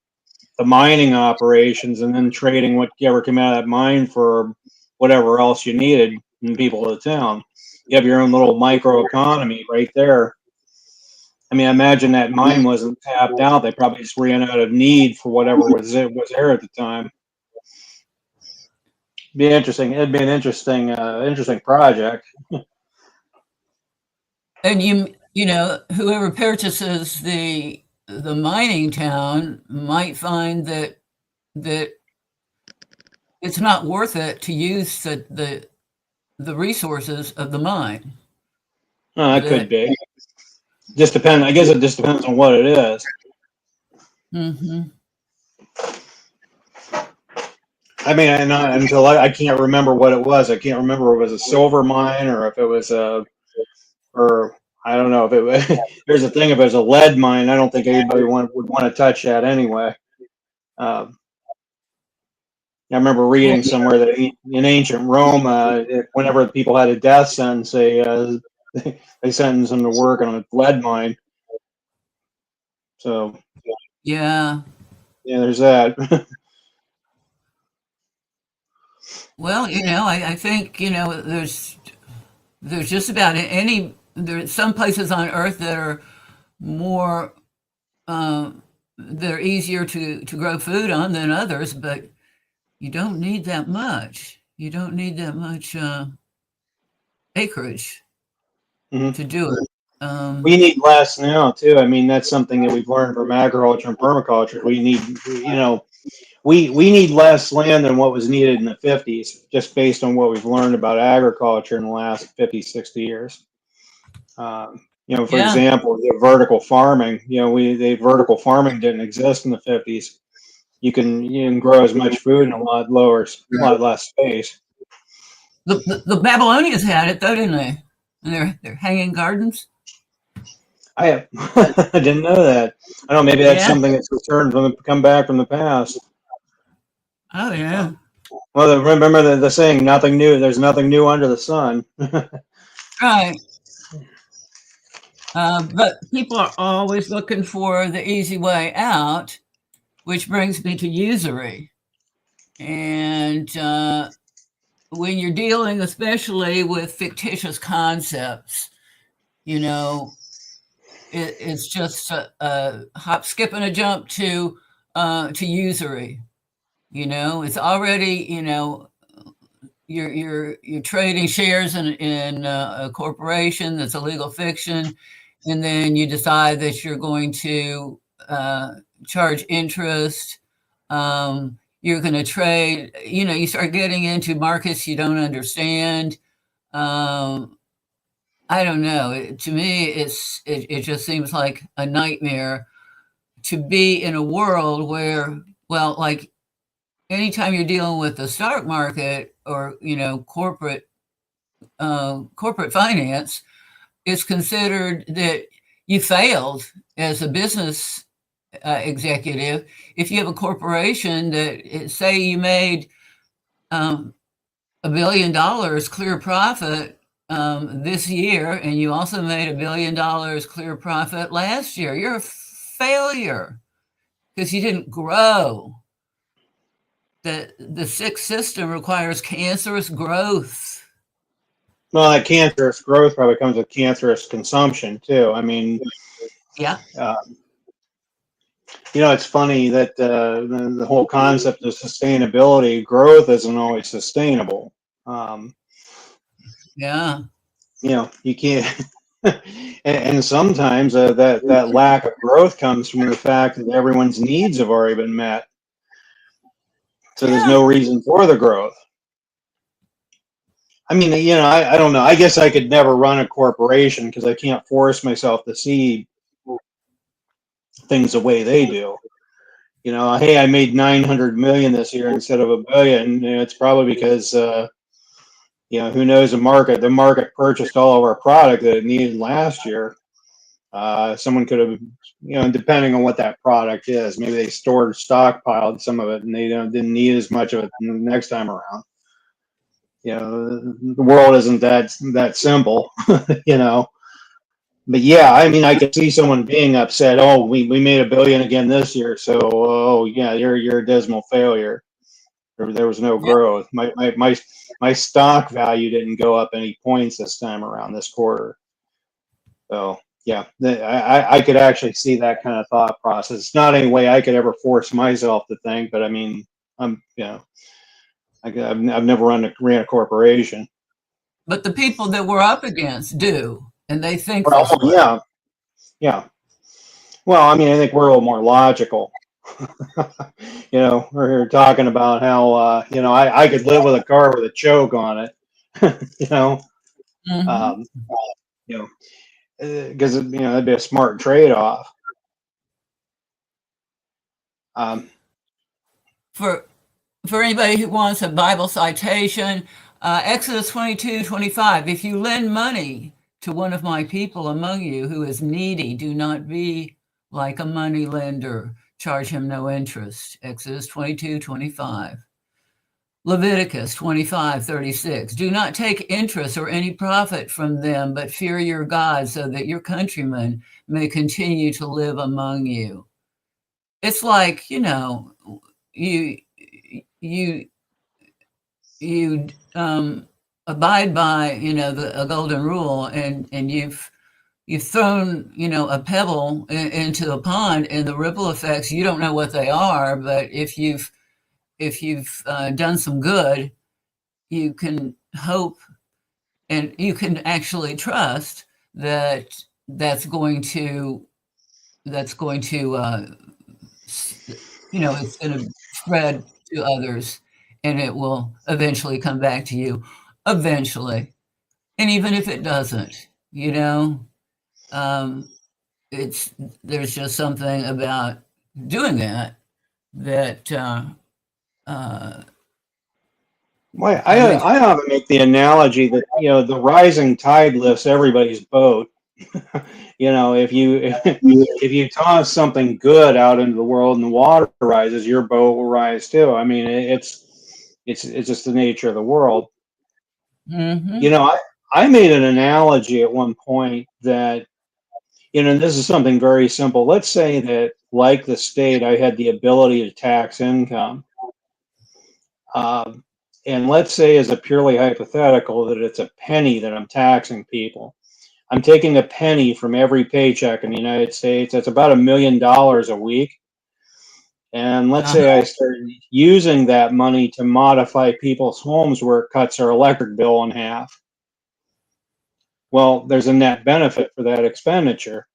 the mining operations and then trading whatever came out of that mine for whatever else you needed in people of the town? You have your own little micro economy right there. I mean, I imagine that mine wasn't tapped out. They probably just ran out of need for whatever was there at the time. Be interesting. It'd be an interesting project. And whoever purchases the mining town might find that it's not worth it to use the resources of the mine. It could be. Just depend. I guess it just depends on what it is. Mm-hmm. I mean, until I can't remember what it was. I can't remember if it was a silver mine or if it was or I don't know if it was. Here's the thing: if it was a lead mine, I don't think anybody would want to touch that anyway. I remember reading somewhere that in ancient Rome, whenever people had a death sentence, they sentenced them to work on a lead mine. So yeah, there's that. Well, I think there's just about there's some places on Earth that are more they're easier to grow food on than others, but you don't need that much. You don't need that much acreage to do it. We need less now too. I mean, that's something that we've learned from agriculture and permaculture. We need, we need less land than what was needed in the 50s, just based on what we've learned about agriculture in the last 50, 60 years. For example, the vertical farming, the vertical farming didn't exist in the 50s. You can grow as much food in a lot less space. The Babylonians had it though, didn't they? And they're hanging gardens. I didn't know that. I don't know. Maybe that's something that's come back from the past. Oh yeah. Well, remember the saying, "Nothing new. There's nothing new under the sun." Right. But people are always looking for the easy way out, which brings me to usury. And when you're dealing, especially with fictitious concepts, it's just a hop, skip, and a jump to usury. It's already you're trading shares in a corporation that's a legal fiction, and then you decide that you're going to charge interest. You're going to trade. You start getting into markets you don't understand. I don't know. To me, it just seems like a nightmare to be in a world where, well, like anytime you're dealing with the stock market or corporate finance, it's considered that you failed as a business executive if you have a corporation that say you made $1 billion clear profit this year, and you also made $1 billion clear profit last year. You're a failure because you didn't grow. The sick system requires cancerous growth. Well, that cancerous growth probably comes with cancerous consumption too. I mean, Yeah. it's funny that the whole concept of sustainability, growth isn't always sustainable. Um, Yeah. you can't. And sometimes that lack of growth comes from the fact that everyone's needs have already been met, so there's Yeah. no reason for the growth. I mean, I don't know. I guess I could never run a corporation because I can't force myself to see things the way they do. Hey, I made 900 million this year instead of $1 billion. It's probably because who knows the market purchased all of our product that it needed last year. Someone could have, depending on what that product is, maybe they stockpiled some of it and they didn't need as much of it the next time around. The world isn't that simple, But yeah, I mean, I could see someone being upset. Oh, we made $1 billion again this year, so oh yeah, you're a dismal failure. There was no growth. My stock value didn't go up any points this time around this quarter. So yeah, I could actually see that kind of thought process. It's not any way I could ever force myself to think, but I mean, I've never ran a corporation. But the people that we're up against do, and they think Well, this way. yeah. Well, I mean, I think we're a little more logical. We're talking about how I could live with a car with a choke on it. you know, Hmm. um, you know, because that'd be a smart trade-off. Um, For for anybody who wants a Bible citation, Exodus 22:25. If you lend money to one of my people among you who is needy, do not be like a money lender. Charge him no interest. Exodus 22:25. Leviticus 25:36. Do not take interest or any profit from them, but fear your God so that your countrymen may continue to live among you. It's like, you you you abide by a golden rule, and you've thrown a pebble into a pond, and the ripple effects, you don't know what they are, but if you've done some good, you can hope, and you can actually trust that that's going to that's going to it's going to spread to others, and it will eventually come back to you, eventually. And even if it doesn't, um, it's there's just something about doing that uh, well, makes. I often make the analogy that the rising tide lifts everybody's boat. If you if you toss something good out into the world and the water rises, your boat will rise too. I mean, it's just the nature of the world. Hmm. I made an analogy at one point that this is something very simple. Let's say that, like the state, I had the ability to tax income. Um, and let's say, as a purely hypothetical, that it's a penny that I'm taxing people. I'm taking a penny from every paycheck in the United States. That's about $1 million a week. And let's say Uh-huh. I start using that money to modify people's homes where it cuts our electric bill in half. Well, there's a net benefit for that expenditure.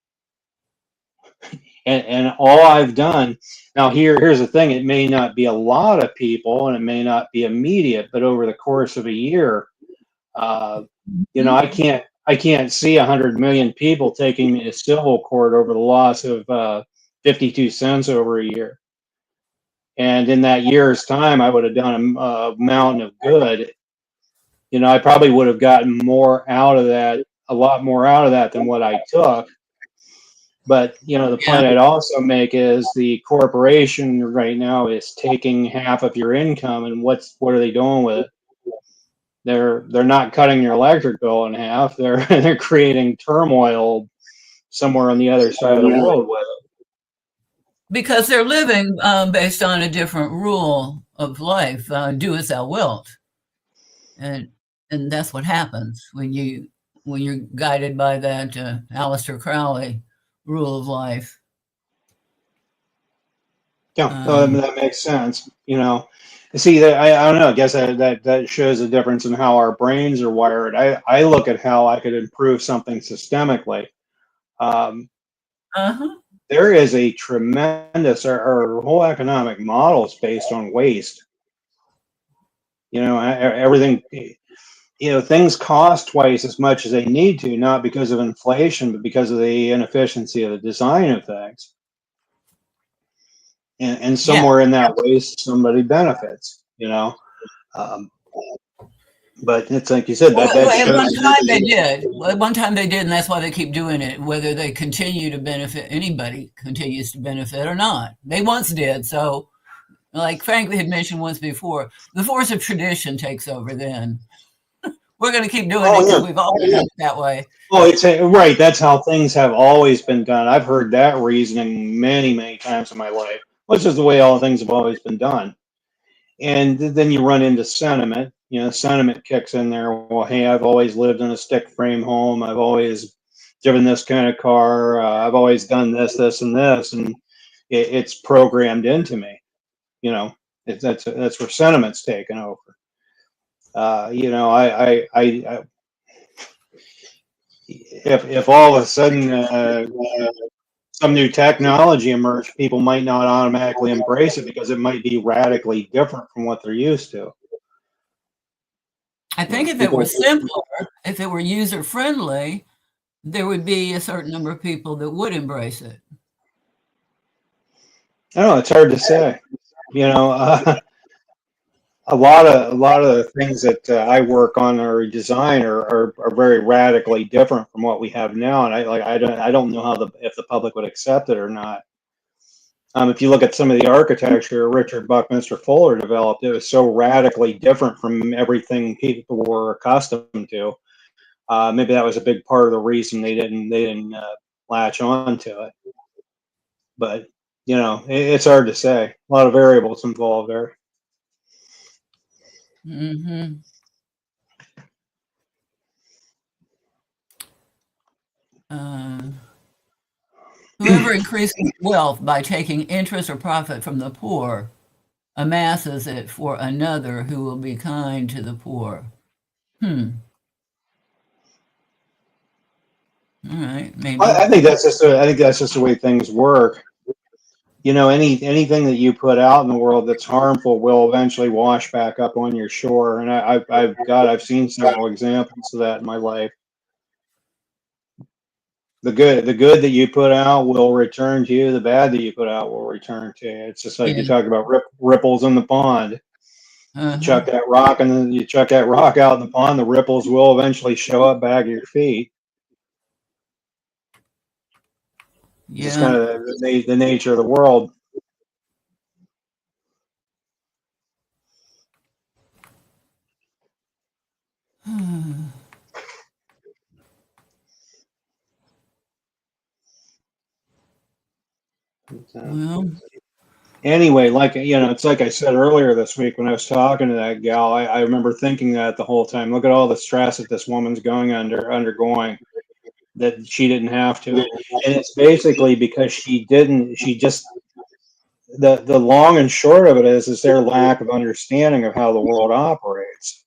And all I've done now, here's the thing: it may not be a lot of people, and it may not be immediate, but over the course of a year, uh, Mhm. I can't see 100 million people taking me to civil court over the loss of 52 cents over a year. And in that year's time, I would have done a mountain of good. I probably would have gotten more out of that, a lot more out of that than what I took. But the Yeah. point I'd also make is the corporation right now is taking half of your income, and what are they doing with it? They're not cutting your electric bill in half. They're they're creating turmoil somewhere on the other side of the world with it. Because they're living based on a different rule of life, do as thou wilt, and that's what happens when you're guided by that Aleister Crowley rule of life. Yeah, no, Um, that makes sense. You know, see that I don't know. I guess that shows a difference in how our brains are wired. I look at how I could improve something systemically. Um, uh-huh. there is a tremendous our whole economic model is based on waste. You know, everything. You know, things cost twice as much as they need to, not because of inflation, but because of the inefficiency of the design of things. And Yeah. somewhere in that waste, somebody benefits. You know. Um, but it's like you said, that Well, at one shows. time they did. Well, at one time they did, and that's why they keep doing it. Whether they continue to benefit, anybody continues to benefit or not. They once did. So, like Frank had mentioned once before, the force of tradition takes over then. We're going to keep doing it Oh because yeah. we've always done it that way. Oh, it's right. That's how things have always been done. I've heard that reasoning many, many times in my life, which is the way all things have always been done. And then you run into sentiment. You know, sentiment kicks in there. Well, hey, I've always lived in a stick frame home. I've always driven this kind of car. I've always done this, this, and this, and it's programmed into me. You know, that's where sentiment's taken over. You know, I if all of a sudden some new technology emerged, people might not automatically embrace it because it might be radically different from what they're used to. I You think know, if it were people. simpler, if it were user friendly, there would be a certain number of people that would embrace it. I don't know. It's hard to say. You know, a lot of the things that I work on or design are very radically different from what we have now, and I don't know how the if the public would accept it or not. If you look at some of the architecture Richard Buckminster Fuller developed, it was so radically different from everything people were accustomed to. Maybe that was a big part of the reason they didn't latch on to it. But you know, it's hard to say. A lot of variables involved there. Hmm. Uh, Whoever increases wealth by taking interest or profit from the poor amasses it for another who will be kind to the poor. Hmm. All right. Maybe. I think I think that's just the way things work. You know, anything that you put out in the world that's harmful will eventually wash back up on your shore. And I've seen several examples of that in my life. The good that you put out will return to you. The bad that you put out will return to you. It's just like you Yeah. talk about ripples in the pond. You Uh-huh. chuck that rock and then you chuck that rock out in the pond. The ripples will eventually show up back at your feet. It's just Yeah. kind of the nature of the world. Well, Anyway, like you know, it's like I said earlier this week when I was talking to that gal. I remember thinking that the whole time. Look at all the stress that this woman's undergoing that she didn't have to, and it's basically because she didn't. She just the long and short of it is their lack of understanding of how the world operates.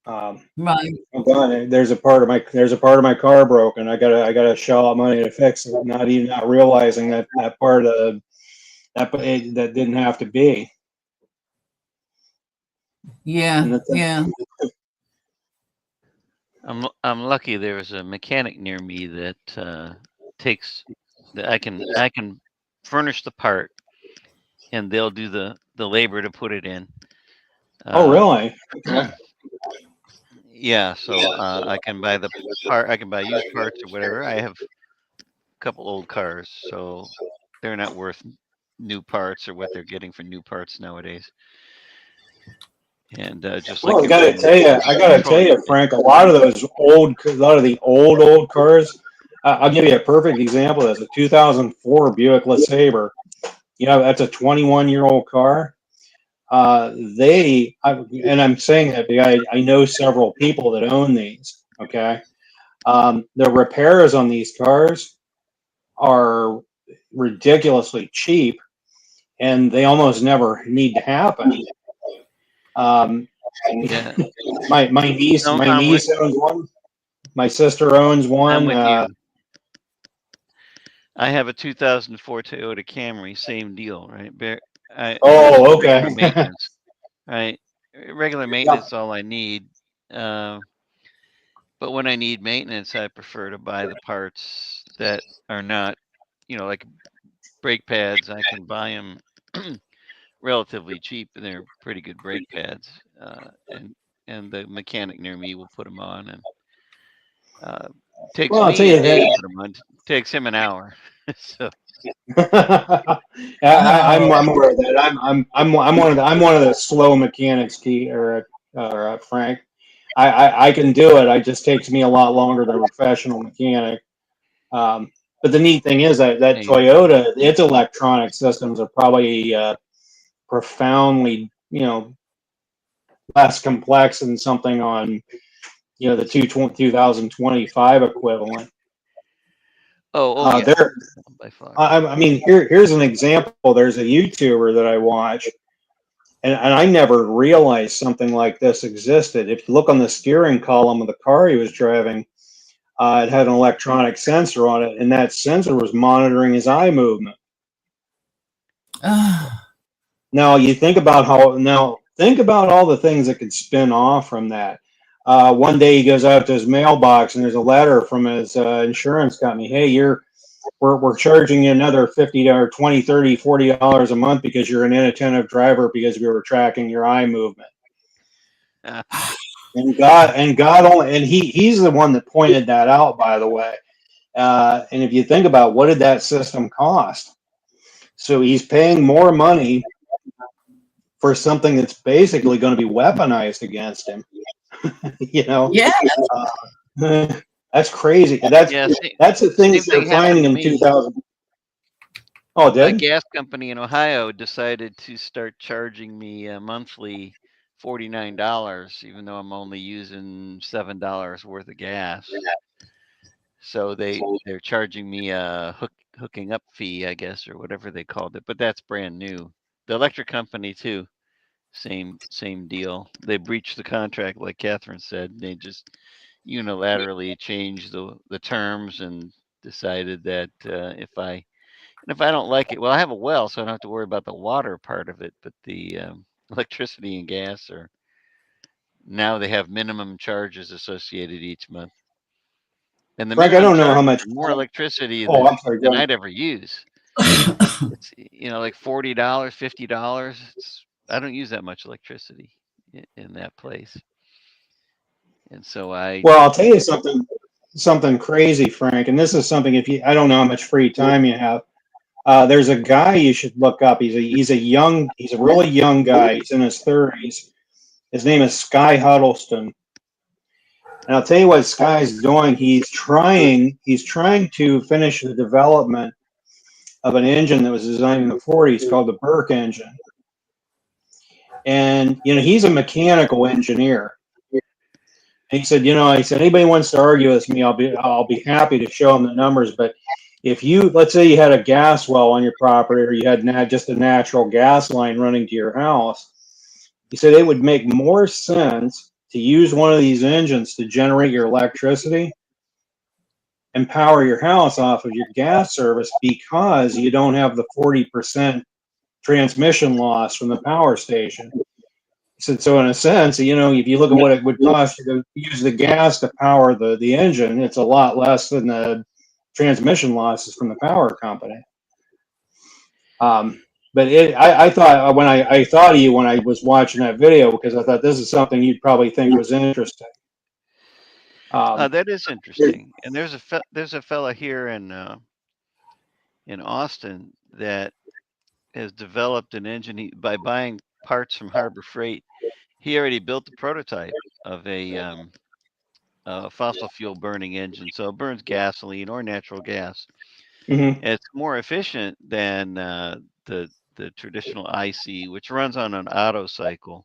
right. Oh God, there's a part of my car broken. I gotta shell out money to fix it. Not realizing that that part of that didn't have to be. Yeah. And that, Yeah. I'm lucky. There's a mechanic near me that takes that I can furnish the part, and they'll do the labor to put it in. oh, Uh, really? Okay. yeah, so I can buy the part. I can buy used parts or whatever. I have a couple old cars, so they're not worth new parts or what they're getting for new parts nowadays. And just Well, like I gotta everything tell else, you, there's I gotta tell you, petroleum. Frank, a lot of the old cars. I'll give you a perfect example. That's a 2004 Buick LeSabre. You know, that's a 21-year-old car. And I'm saying that because I know several people that own these. Okay, the repairs on these cars are ridiculously cheap, and they almost never need to happen. Um, Yeah. No, my niece owns one. My sister owns I'm one. with you. I have a 2004 Toyota Camry, same deal, right? I use it for Oh, regular okay. maintenance, right? Regular Yep. maintenance, all I need. But when I need maintenance, I prefer to buy the parts that are not, like brake pads. I can buy them relatively cheap, and they're pretty good brake pads. And the mechanic near me will put them on, and uh, takes Well, I'll tell me a you day to that. put them on. Takes him an hour. So I'm aware of that. I'm one of the slow mechanics, Key or Frank. I can do it. It just takes me a lot longer than a professional mechanic. But the neat thing is that yeah, Toyota, its electronic systems are probably profoundly, less complex than something on, the 2025 equivalent. oh yeah, There, by far. I mean, here's an example. There's a YouTuber that I watch, and I never realized something like this existed. If you look on the steering column of the car he was driving, it had an electronic sensor on it, and that sensor was monitoring his eye movement. Now think about all the things that could spin off from that. One day he goes out to his mailbox and there's a letter from his insurance company. Hey, we're charging you another 50 or 20, 30, $40 a month because you're an inattentive driver because we were tracking your eye movement. And God only, and he's the one that pointed that out, by the way. And if you think about what did that system cost? So he's paying more money for something that's basically going to be weaponized against him. you know, Yeah. that's crazy. That's the Same things they're thing happened finding to in me. 2000. Oh, A did? gas company in Ohio decided to start charging me monthly $49, even though I'm only using $7 worth of gas. So they're charging me a hooking up fee, I guess, or whatever they called it. But that's brand new. The electric company too, same deal. They breached the contract, like Catherine said. They just unilaterally changed the terms and decided that if I don't like it, well, I have a well, so I don't have to worry about the water part of it. But the electricity and gas are now they have minimum charges associated each month, and the Frank, I minimum don't know how charges much. are more electricity Oh, I'm than sorry. Go ahead. I'd ever use. It's like $40, $50. I don't use that much electricity in that place, and so Well, I'll tell you something crazy, Frank. And this is something I don't know how much free time you have. There's a guy you should look up. He's a really young guy. He's in his 30s. His name is Sky Huddleston. And I'll tell you what Sky's doing. He's trying to finish the development of an engine that was designed in the 40s called the Burke engine. And he's a mechanical engineer. And he said, anybody wants to argue with me, I'll be happy to show them the numbers. But if let's say you had a gas well on your property, or you had just a natural gas line running to your house, he said it would make more sense to use one of these engines to generate your electricity and power your house off of your gas service, because you don't have the 40% transmission loss from the power station. So in a sense, if you look at what it would cost you to use the gas to power the engine, it's a lot less than the transmission losses from the power company. But I thought I thought of you when I was watching that video, because I thought this is something you'd probably think was interesting. that is interesting. And there's a fella here in Austin that has developed an engine by buying parts from Harbor Freight. he already built the prototype of a fossil fuel burning engine, so it burns gasoline or natural gas. Mm-hmm. It's more efficient than the traditional IC, which runs on an Otto cycle,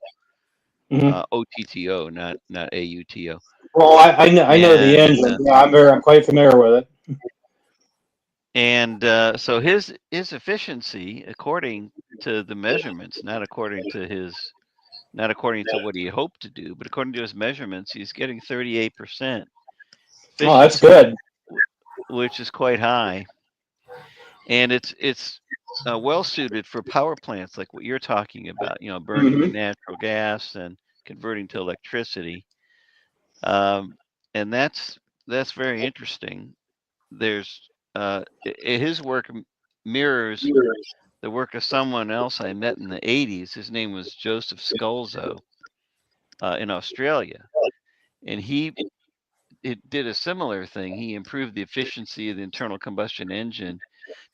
Mm-hmm. OTTO, not AUTO. Well, I know the And engine. Yeah, I'm quite familiar with it. so his efficiency, according to the measurements, not according to what he hoped to do, but according to his measurements, he's getting 38% Oh, that's efficiency, good. which is quite high. And it's well suited for power plants like what you're talking about, burning the Mm-hmm. natural gas and converting to electricity. Um, and that's very interesting. There's his work mirrors the work of someone else I met in the 80s. His name was Joseph Scolzo in Australia. And it did a similar thing. He improved the efficiency of the internal combustion engine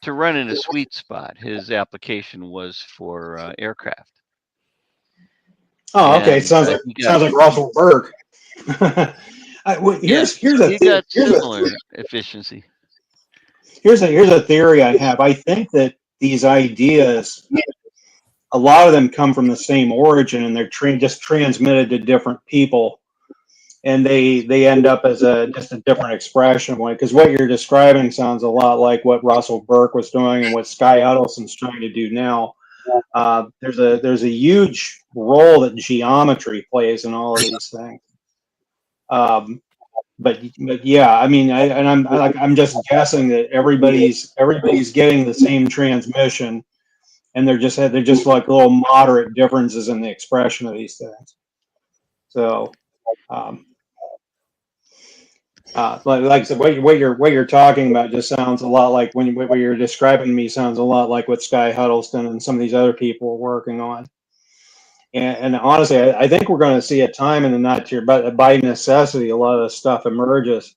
to run in a sweet spot. His application was for aircraft. Oh, okay. And he got, Sounds like Russell Burke. yeah, Here's so a he got here's a similar efficiency. here's a theory I have. I think that these ideas, a lot of them come from the same origin, and they're just transmitted to different people, and they end up as just a different expression of one. Because what you're describing sounds a lot like what Russell Burke was doing and what Sky Huddleston's trying to do now. There's a huge role that geometry plays in all of these things. But yeah, I mean, I'm just guessing that everybody's getting the same transmission, and they're just like little moderate differences in the expression of these things. So, um, like I said, what you're talking about just sounds a lot like what you're describing to me sounds a lot like what Sky Huddleston and some of these other people are working on. And honestly, I think we're going to see a time in the not too, but by necessity, a lot of this stuff emerges.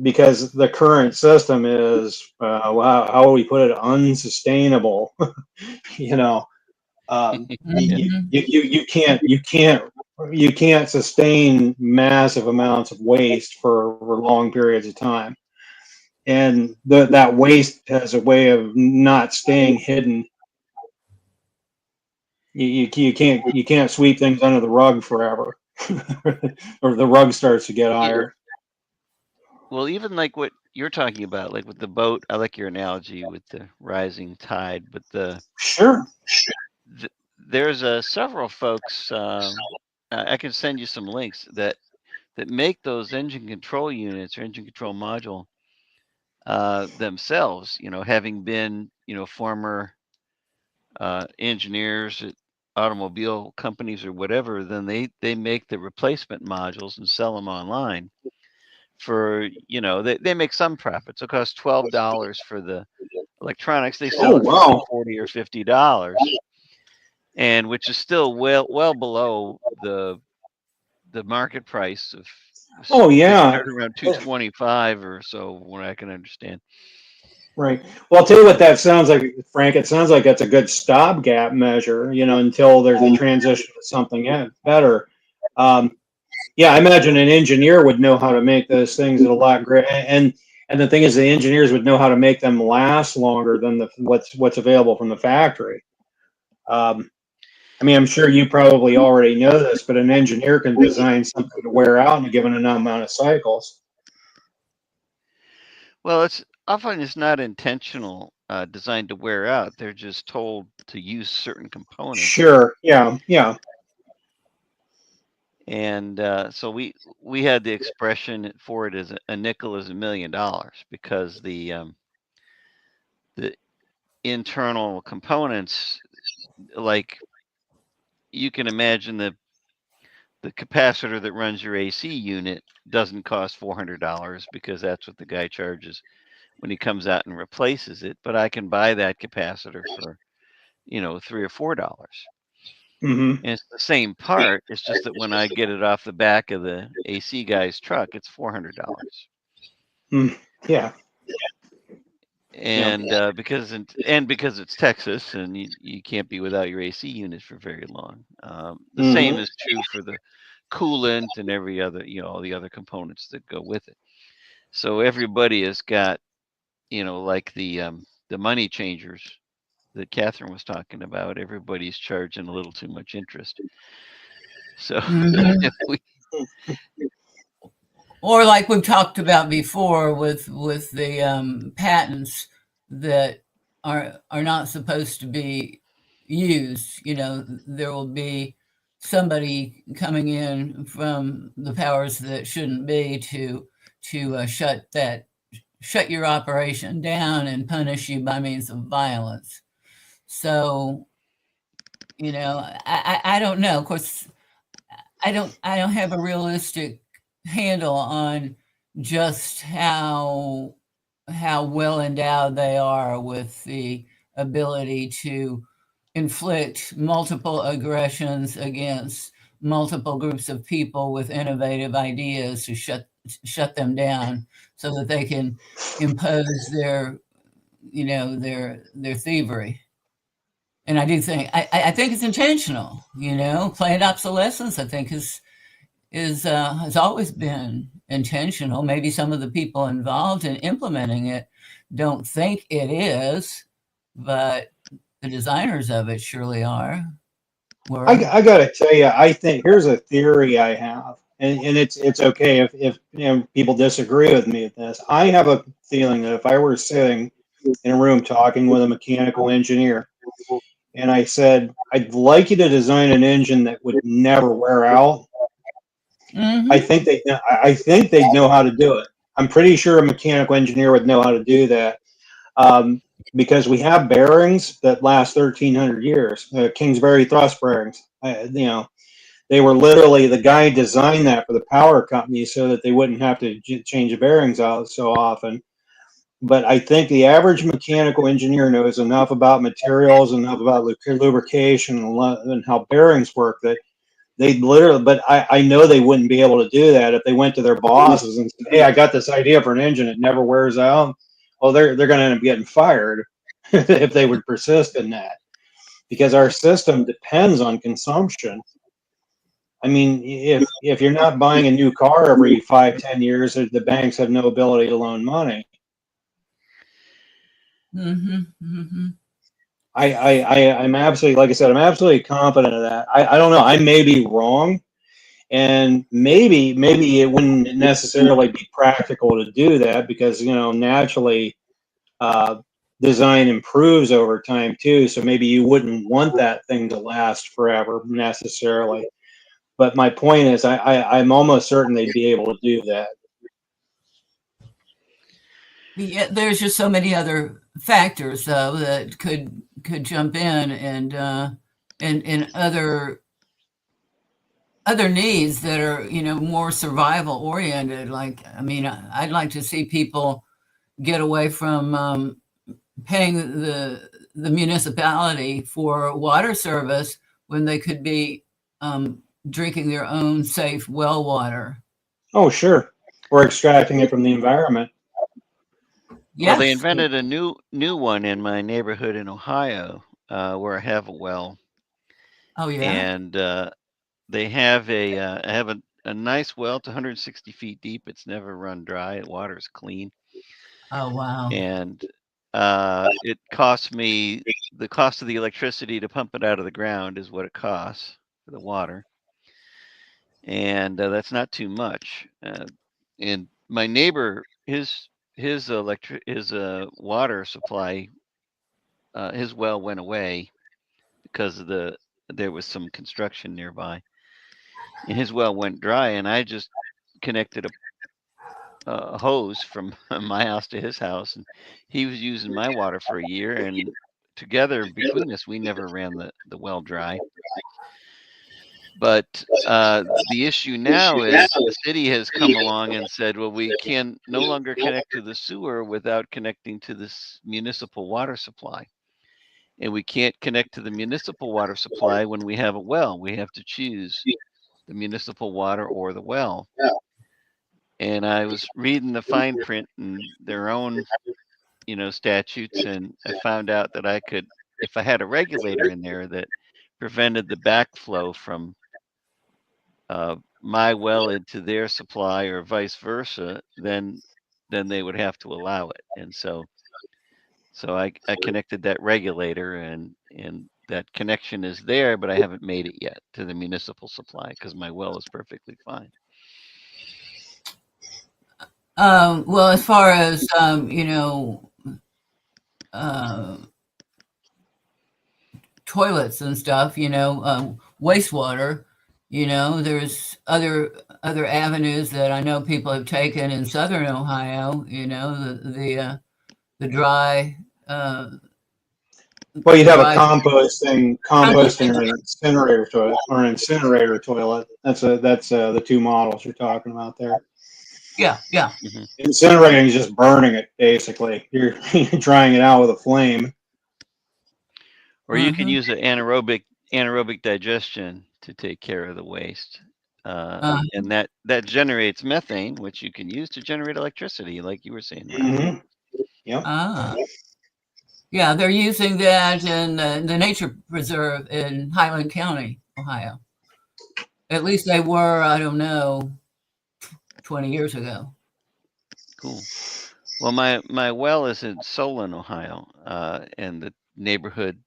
Because the current system is, how do we put it, unsustainable. you know, Yeah. you can't sustain massive amounts of waste for long periods of time, and that waste has a way of not staying hidden. You can't sweep things under the rug forever, or the rug starts to get Yeah. higher. Well, even like what you're talking about, like with the boat, I like your analogy with the rising tide, but Sure. there's several folks. I can send you some links that make those engine control units or engine control module themselves. Having been former engineers at automobile companies or whatever, then they make the replacement modules and sell them online for they make some profits. It costs $12 for the electronics. They sell Oh it for like wow. 40 or $50, and which is still well below the market price of Oh they yeah. start around 225 or so, what I can understand. Right. Well, I'll tell you what that sounds like, Frank. It sounds like that's a good stopgap measure, until there's a transition to something better. Um, yeah, I imagine an engineer would know how to make those things at a lot great. And the thing is, the engineers would know how to make them last longer than what's available from the factory. Um, I mean, I'm sure you probably already know this, but an engineer can design something to wear out in a given amount of cycles. Well, it's often it's not intentional, designed to wear out. They're just told to use certain components. Sure. Yeah. Yeah. And so we had the expression for it as a nickel is $1,000,000, because the internal components, like you can imagine the capacitor that runs your AC unit doesn't cost $400, because that's what the guy charges when he comes out and replaces it. But I can buy that capacitor for $3 or $4. Mm-hmm. And it's the same part. It's just that when I get it off the back of the AC guy's truck, it's $400. Mm, yeah. and because it's Texas, and you can't be without your AC unit for very long. The same is true for the coolant and every other, all the other components that go with it. So everybody has got, like the money changers that Catherine was talking about. Everybody's charging a little too much interest. So if we, or like we've talked about before with the patents that are not supposed to be used. There will be somebody coming in from the powers that shouldn't be to shut your operation down and punish you by means of violence. So, I don't know. Of course, I don't have a realistic handle on just how well endowed they are with the ability to inflict multiple aggressions against multiple groups of people with innovative ideas to shut them down so that they can impose their thievery. And I do think I think it's intentional. Planned obsolescence. I think has always been intentional. Maybe some of the people involved in implementing it don't think it is, but the designers of it surely are. I got to tell you, I think here's a theory I have, and it's okay if people disagree with me with this. I have a feeling that if I were sitting in a room talking with a mechanical engineer, and I said, I'd like you to design an engine that would never wear out, Mm-hmm. I think they'd know how to do it. I'm pretty sure a mechanical engineer would know how to do that. Because we have bearings that last 1,300 years, Kingsbury thrust bearings. They were literally, the guy designed that for the power company so that they wouldn't have to change the bearings out so often. But I think the average mechanical engineer knows enough about materials, enough about lubrication, and how bearings work that they literally, but I know they wouldn't be able to do that if they went to their bosses and said, "Hey, I got this idea for an engine. It never wears out." Well, they're going to end up getting fired if they would persist in that, because our system depends on consumption. I mean, if you're not buying a new car every 5-10 years, the banks have no ability to loan money. Mm-hmm. Mm-hmm. I'm absolutely, like I said, I'm absolutely confident of that. I don't know. I may be wrong. And maybe it wouldn't necessarily be practical to do that because, naturally, design improves over time too. So maybe you wouldn't want that thing to last forever necessarily. But my point is, I'm almost certain they'd be able to do that. Yeah, there's just so many other factors though that could jump in and other needs that are more survival oriented. Like, I mean, I'd like to see people get away from paying the municipality for water service when they could be drinking their own safe well water. Oh, sure. Or extracting it from the environment. well, they Yes. invented a new one in my neighborhood in Ohio, where I have a well, Oh yeah. and they have a nice well. It's 160 feet deep. It's never run dry. The water's clean, Oh wow. and it costs me the cost of the electricity to pump it out of the ground is what it costs for the water, and that's not too much. And my neighbor, his water supply, his well went away because there was some construction nearby, and his well went dry, and I just connected a hose from my house to his house, and he was using my water for a year, and together between us, we never ran the well dry. But the issue now is the city has come along and said, well, we can no longer connect to the sewer without connecting to this municipal water supply. And we can't connect to the municipal water supply when we have a well. We have to choose the municipal water or the well. And I was reading the fine print in their own statutes, and I found out that I could, if I had a regulator in there that prevented the backflow from my well into their supply or vice versa, then they would have to allow it. And so I connected that regulator, and that connection is there, but I haven't made it yet to the municipal supply because my well is perfectly fine. Well, as far as toilets and stuff, wastewater, there's other avenues that I know people have taken in southern Ohio. The dry. Well, you'd have a dry composting or an incinerator toilet. That's the two models you're talking about there. Yeah. Mhm. Incinerating is just burning it, basically. You're drying it out with a flame. Or you can use an anaerobic digestion to take care of the waste. And that generates methane, which you can use to generate electricity, like you were saying, Rob. Mm-hmm. Yep. Yeah, they're using that in the nature preserve in Highland County, Ohio. At least they were, I don't know, 20 years ago. Cool. Well, my well is in Solon, Ohio, and the neighborhood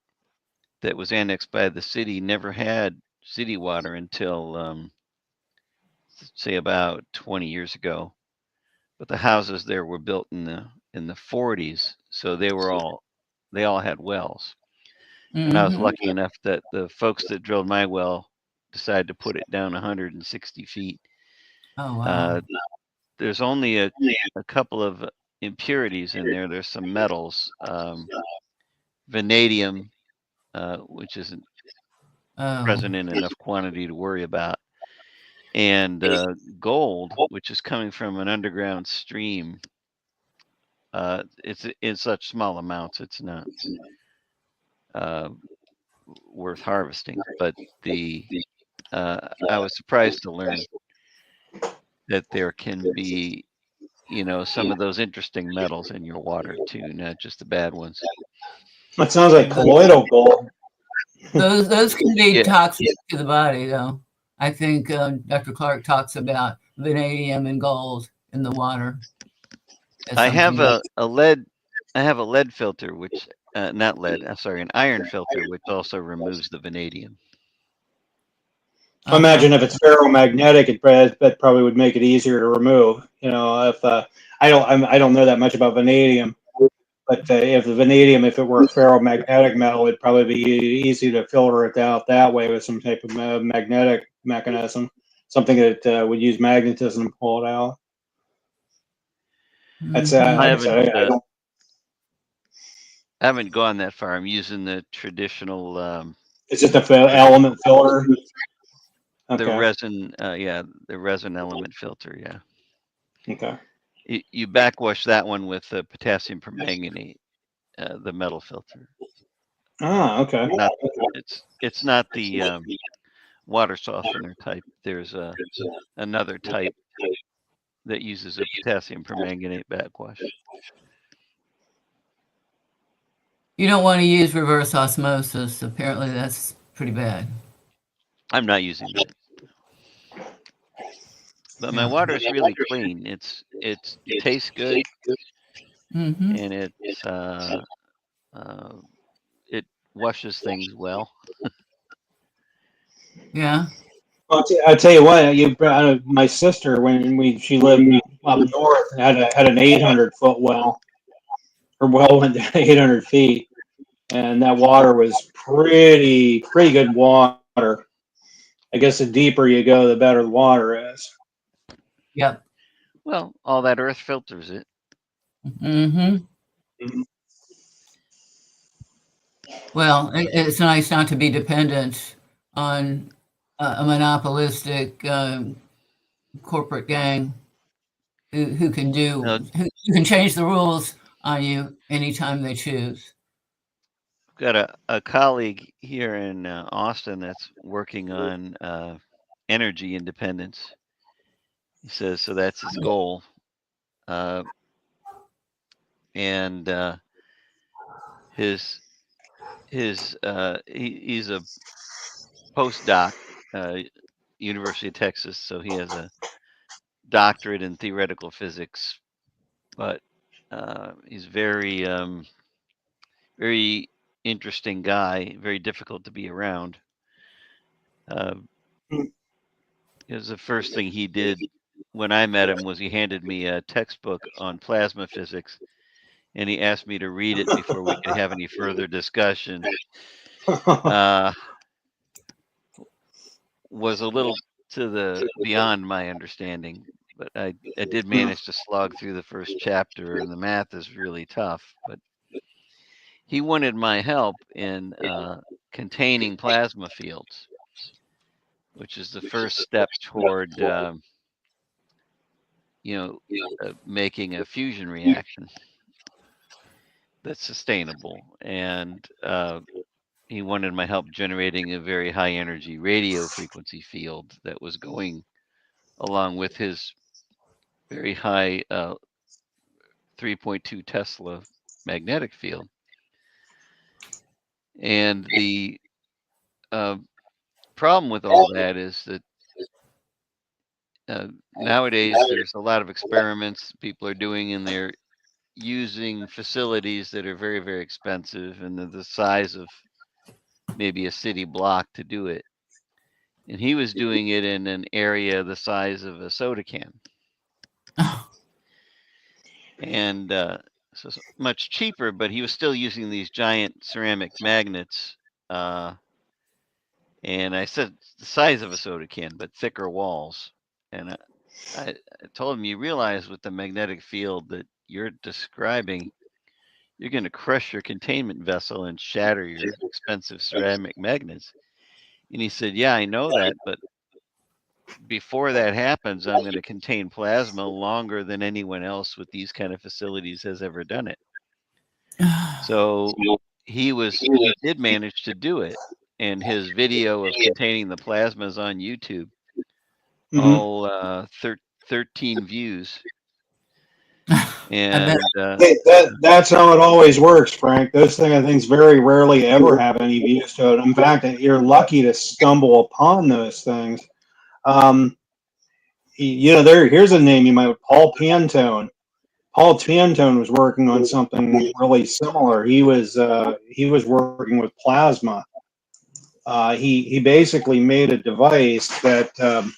that was annexed by the city never had city water until, say, about 20 years ago. But the houses there were built in the 40s, so they all had wells. And I was lucky enough that the folks that drilled my well decided to put it down 160 feet. Oh, wow. There's only a couple of impurities in there. There's some metals, vanadium, which isn't present in enough quantity to worry about, and gold, which is coming from an underground stream. It's in such small amounts, it's not worth harvesting. But I was surprised to learn that there can be, some of those interesting metals in your water too, not just the bad ones. That sounds like colloidal gold. Those can be Yeah. toxic to the body, though. I think Dr. Clark talks about vanadium and gold in the water. I have a lead filter, which not lead. I'm sorry, an iron filter, which also removes the vanadium. I imagine if it's ferromagnetic, that probably would make it easier to remove. If I don't know that much about vanadium, but if the vanadium, if it were a ferromagnetic metal, it'd probably be easy to filter it out that way with some type of magnetic mechanism, something that would use magnetism to pull it out. That's I haven't gone that far. I'm using the traditional. Is it the element filter? Okay. The resin, the resin element filter, yeah. Okay. You backwash that one with potassium permanganate, the metal filter. Ah, okay. It's not the water softener type. There's another type that uses a potassium permanganate backwash. You don't want to use reverse osmosis. Apparently, that's pretty bad. I'm not using that. But my water is really clean. It tastes good, and it washes things well. Yeah. Well, I tell you what, my sister, when she lived up north, had an 800-foot well. Her well went down 800 feet, and that water was pretty good water. I guess the deeper you go, the better the water is. Yep. Well, all that earth filters it. Well, it's nice not to be dependent on a monopolistic corporate gang who can who can change the rules on you anytime they choose. I've got a colleague here in Austin that's working on energy independence. He says so that's his goal. and he's a postdoc, University of Texas, so he has a doctorate in theoretical physics, but he's very interesting guy, very difficult to be around. Because the first thing he did when I met him was he handed me a textbook on plasma physics, and he asked me to read it before we could have any further discussion. Was a little to the beyond my understanding, but I did manage to slog through the first chapter, and the math is really tough. But he wanted my help in containing plasma fields, which is the first step toward making a fusion reaction that's sustainable. And he wanted my help generating a very high energy radio frequency field that was going along with his very high 3.2 Tesla magnetic field. And the problem with all that is that nowadays there's a lot of experiments people are doing, and they're using facilities that are very, very expensive and the size of maybe a city block to do it. And he was doing it in an area the size of a soda can. And so it's much cheaper, but he was still using these giant ceramic magnets. And I said the size of a soda can, but thicker walls. And I told him, you realize with the magnetic field that you're describing, you're going to crush your containment vessel and shatter your expensive ceramic magnets. And he said, yeah, I know that, but before that happens, I'm going to contain plasma longer than anyone else with these kind of facilities has ever done it. So he did manage to do it. And his video of containing the plasma is on YouTube. All 13 views. And that's how it always works, Frank. Those things very rarely ever have any views to it. In fact, you're lucky to stumble upon those things. Here's a name you might. Paul Pantone. Paul Pantone was working on something really similar. He was working with plasma. He basically made a device that.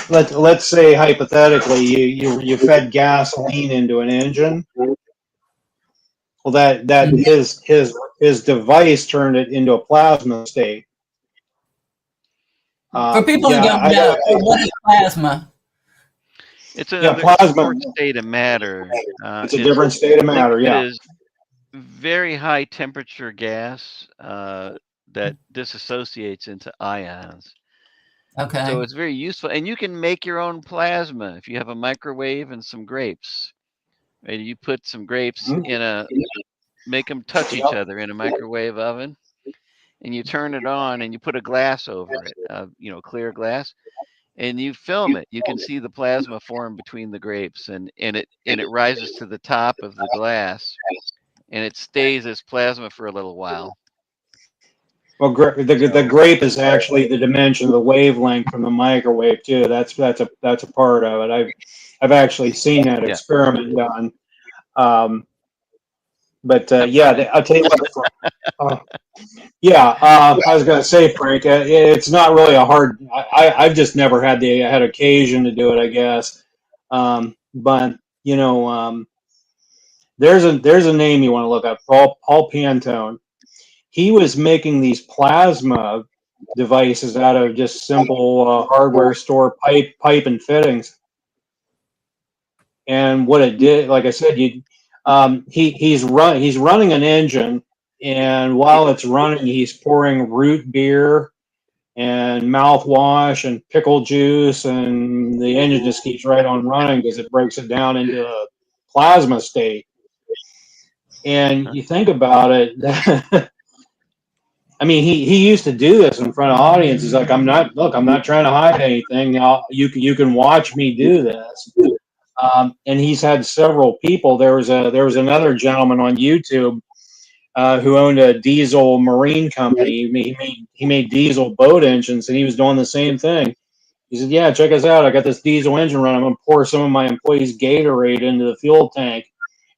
Let's say hypothetically you fed gasoline into an engine. Well, that his device turned it into a plasma state. For people who don't know, what is plasma? It's another different state of matter. It's a different state of matter. Yeah, it is very high temperature gas that disassociates into ions. Okay. So it's very useful, and you can make your own plasma if you have a microwave and some grapes. Right? You put some grapes in make them touch each other in a microwave oven, and you turn it on, and you put a glass over it, clear glass, and you film it. You can see the plasma form between the grapes, and it rises to the top of the glass, and it stays as plasma for a little while. Well, the grape is actually the dimension of the wavelength from the microwave too. That's a part of it. I've actually seen that experiment done. I'll tell you what. I was going to say, Frank, it's not really a hard. I've just never had occasion to do it, I guess. But there's a name you want to look up. Paul Pantone. He was making these plasma devices out of just simple hardware store pipe and fittings. And what it did, like I said, he's running an engine, and while it's running, he's pouring root beer and mouthwash and pickle juice, and the engine just keeps right on running because it breaks it down into a plasma state. And you think about it. I mean, he used to do this in front of audiences. He's like, I'm not trying to hide anything. Now you can watch me do this. And he's had several people. There was another gentleman on YouTube who owned a diesel marine company. He made diesel boat engines, and he was doing the same thing. He said, "Yeah, check us out. I got this diesel engine running. I'm gonna pour some of my employees' Gatorade into the fuel tank,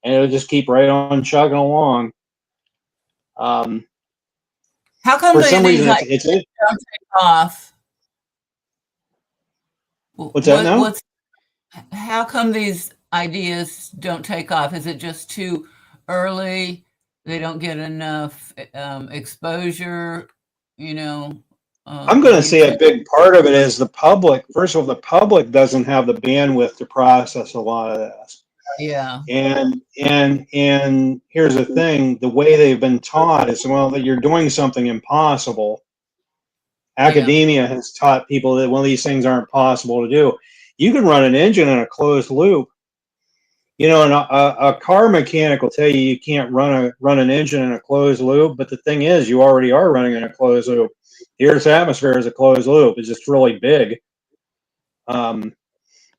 and it'll just keep right on chugging along." How come For some these reason, ideas it's don't take off? what's that now? How come these ideas don't take off? Is it just too early? They don't get enough exposure, you know, I'm on going to say a YouTube? big part of it is the public. First of all, the public doesn't have the bandwidth to process a lot of this. Yeah, And here's the thing: the way they've been taught is, well, that you're doing something impossible. yeah, Academia has taught people that, well, these things aren't possible to do. You can run an engine in a closed loop. You know, and a car mechanic will tell you can't run an engine in a closed loop. But the thing is, you already are running in a closed loop. The Earth's atmosphere is a closed loop. It's just really big.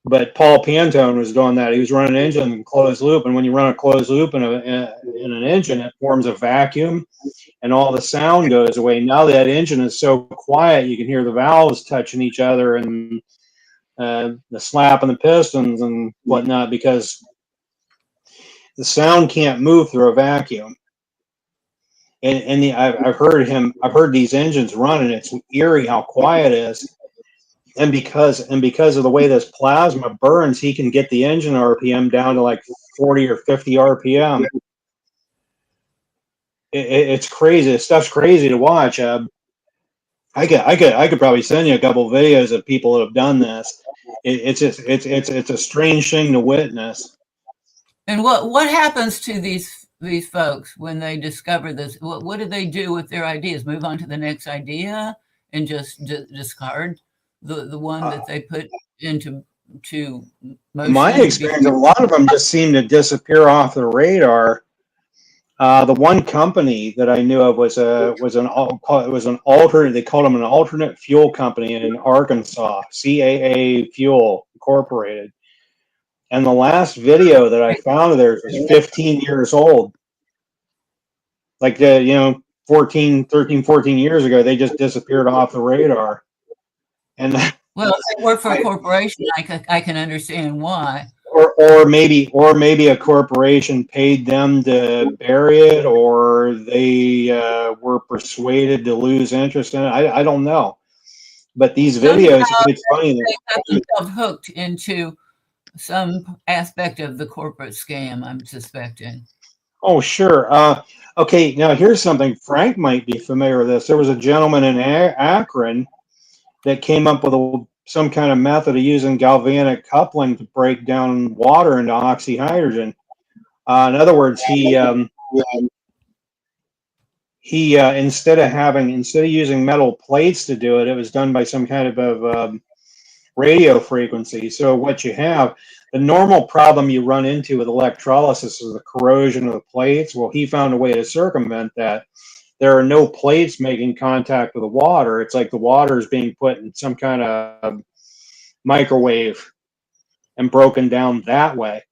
But Paul Pantone was doing that. He was running an engine in closed loop, and when you run a closed loop in an engine, it forms a vacuum, and all the sound goes away. Now that engine is so quiet, you can hear the valves touching each other and the slapping the pistons and whatnot, because the sound can't move through a vacuum. And I've heard these engines run, and it's eerie how quiet it is. And because of the way this plasma burns, he can get the engine RPM down to like 40 or 50 RPM. It's crazy. This stuff's crazy to watch. I could probably send you a couple of videos of people that have done this. It's a strange thing to witness. and what happens to these folks when they discover this? What do they do with their ideas? Move on to the next idea and just discard the one Uh, that they put into to in my motion experience, a lot of them just seem to disappear off the radar. The one company that I knew of was an alternate. They called them an alternate fuel company in Arkansas, CAA Fuel Incorporated. And the last video that I found of theirs was 15 years old. Like, 14 years ago, they just disappeared off the radar. And well, if they work for a I, corporation, I can understand why. or maybe a corporation paid them to bury it, or they were persuaded to lose interest in it. I don't know. But these Somehow videos, it's funny that, they got themselves hooked into some aspect of the corporate scam, I'm suspecting. oh, sure. Okay, now here's something. Frank might be familiar with this. There was a gentleman in Akron that came up with some kind of method of using galvanic coupling to break down water into oxyhydrogen. In other words, he instead of using metal plates to do it, it was done by some kind of radio frequency. So what you have, the normal problem you run into with electrolysis is the corrosion of the plates. Well, he found a way to circumvent that. There are no plates making contact with the water. It's like the water is being put in some kind of microwave and broken down that way.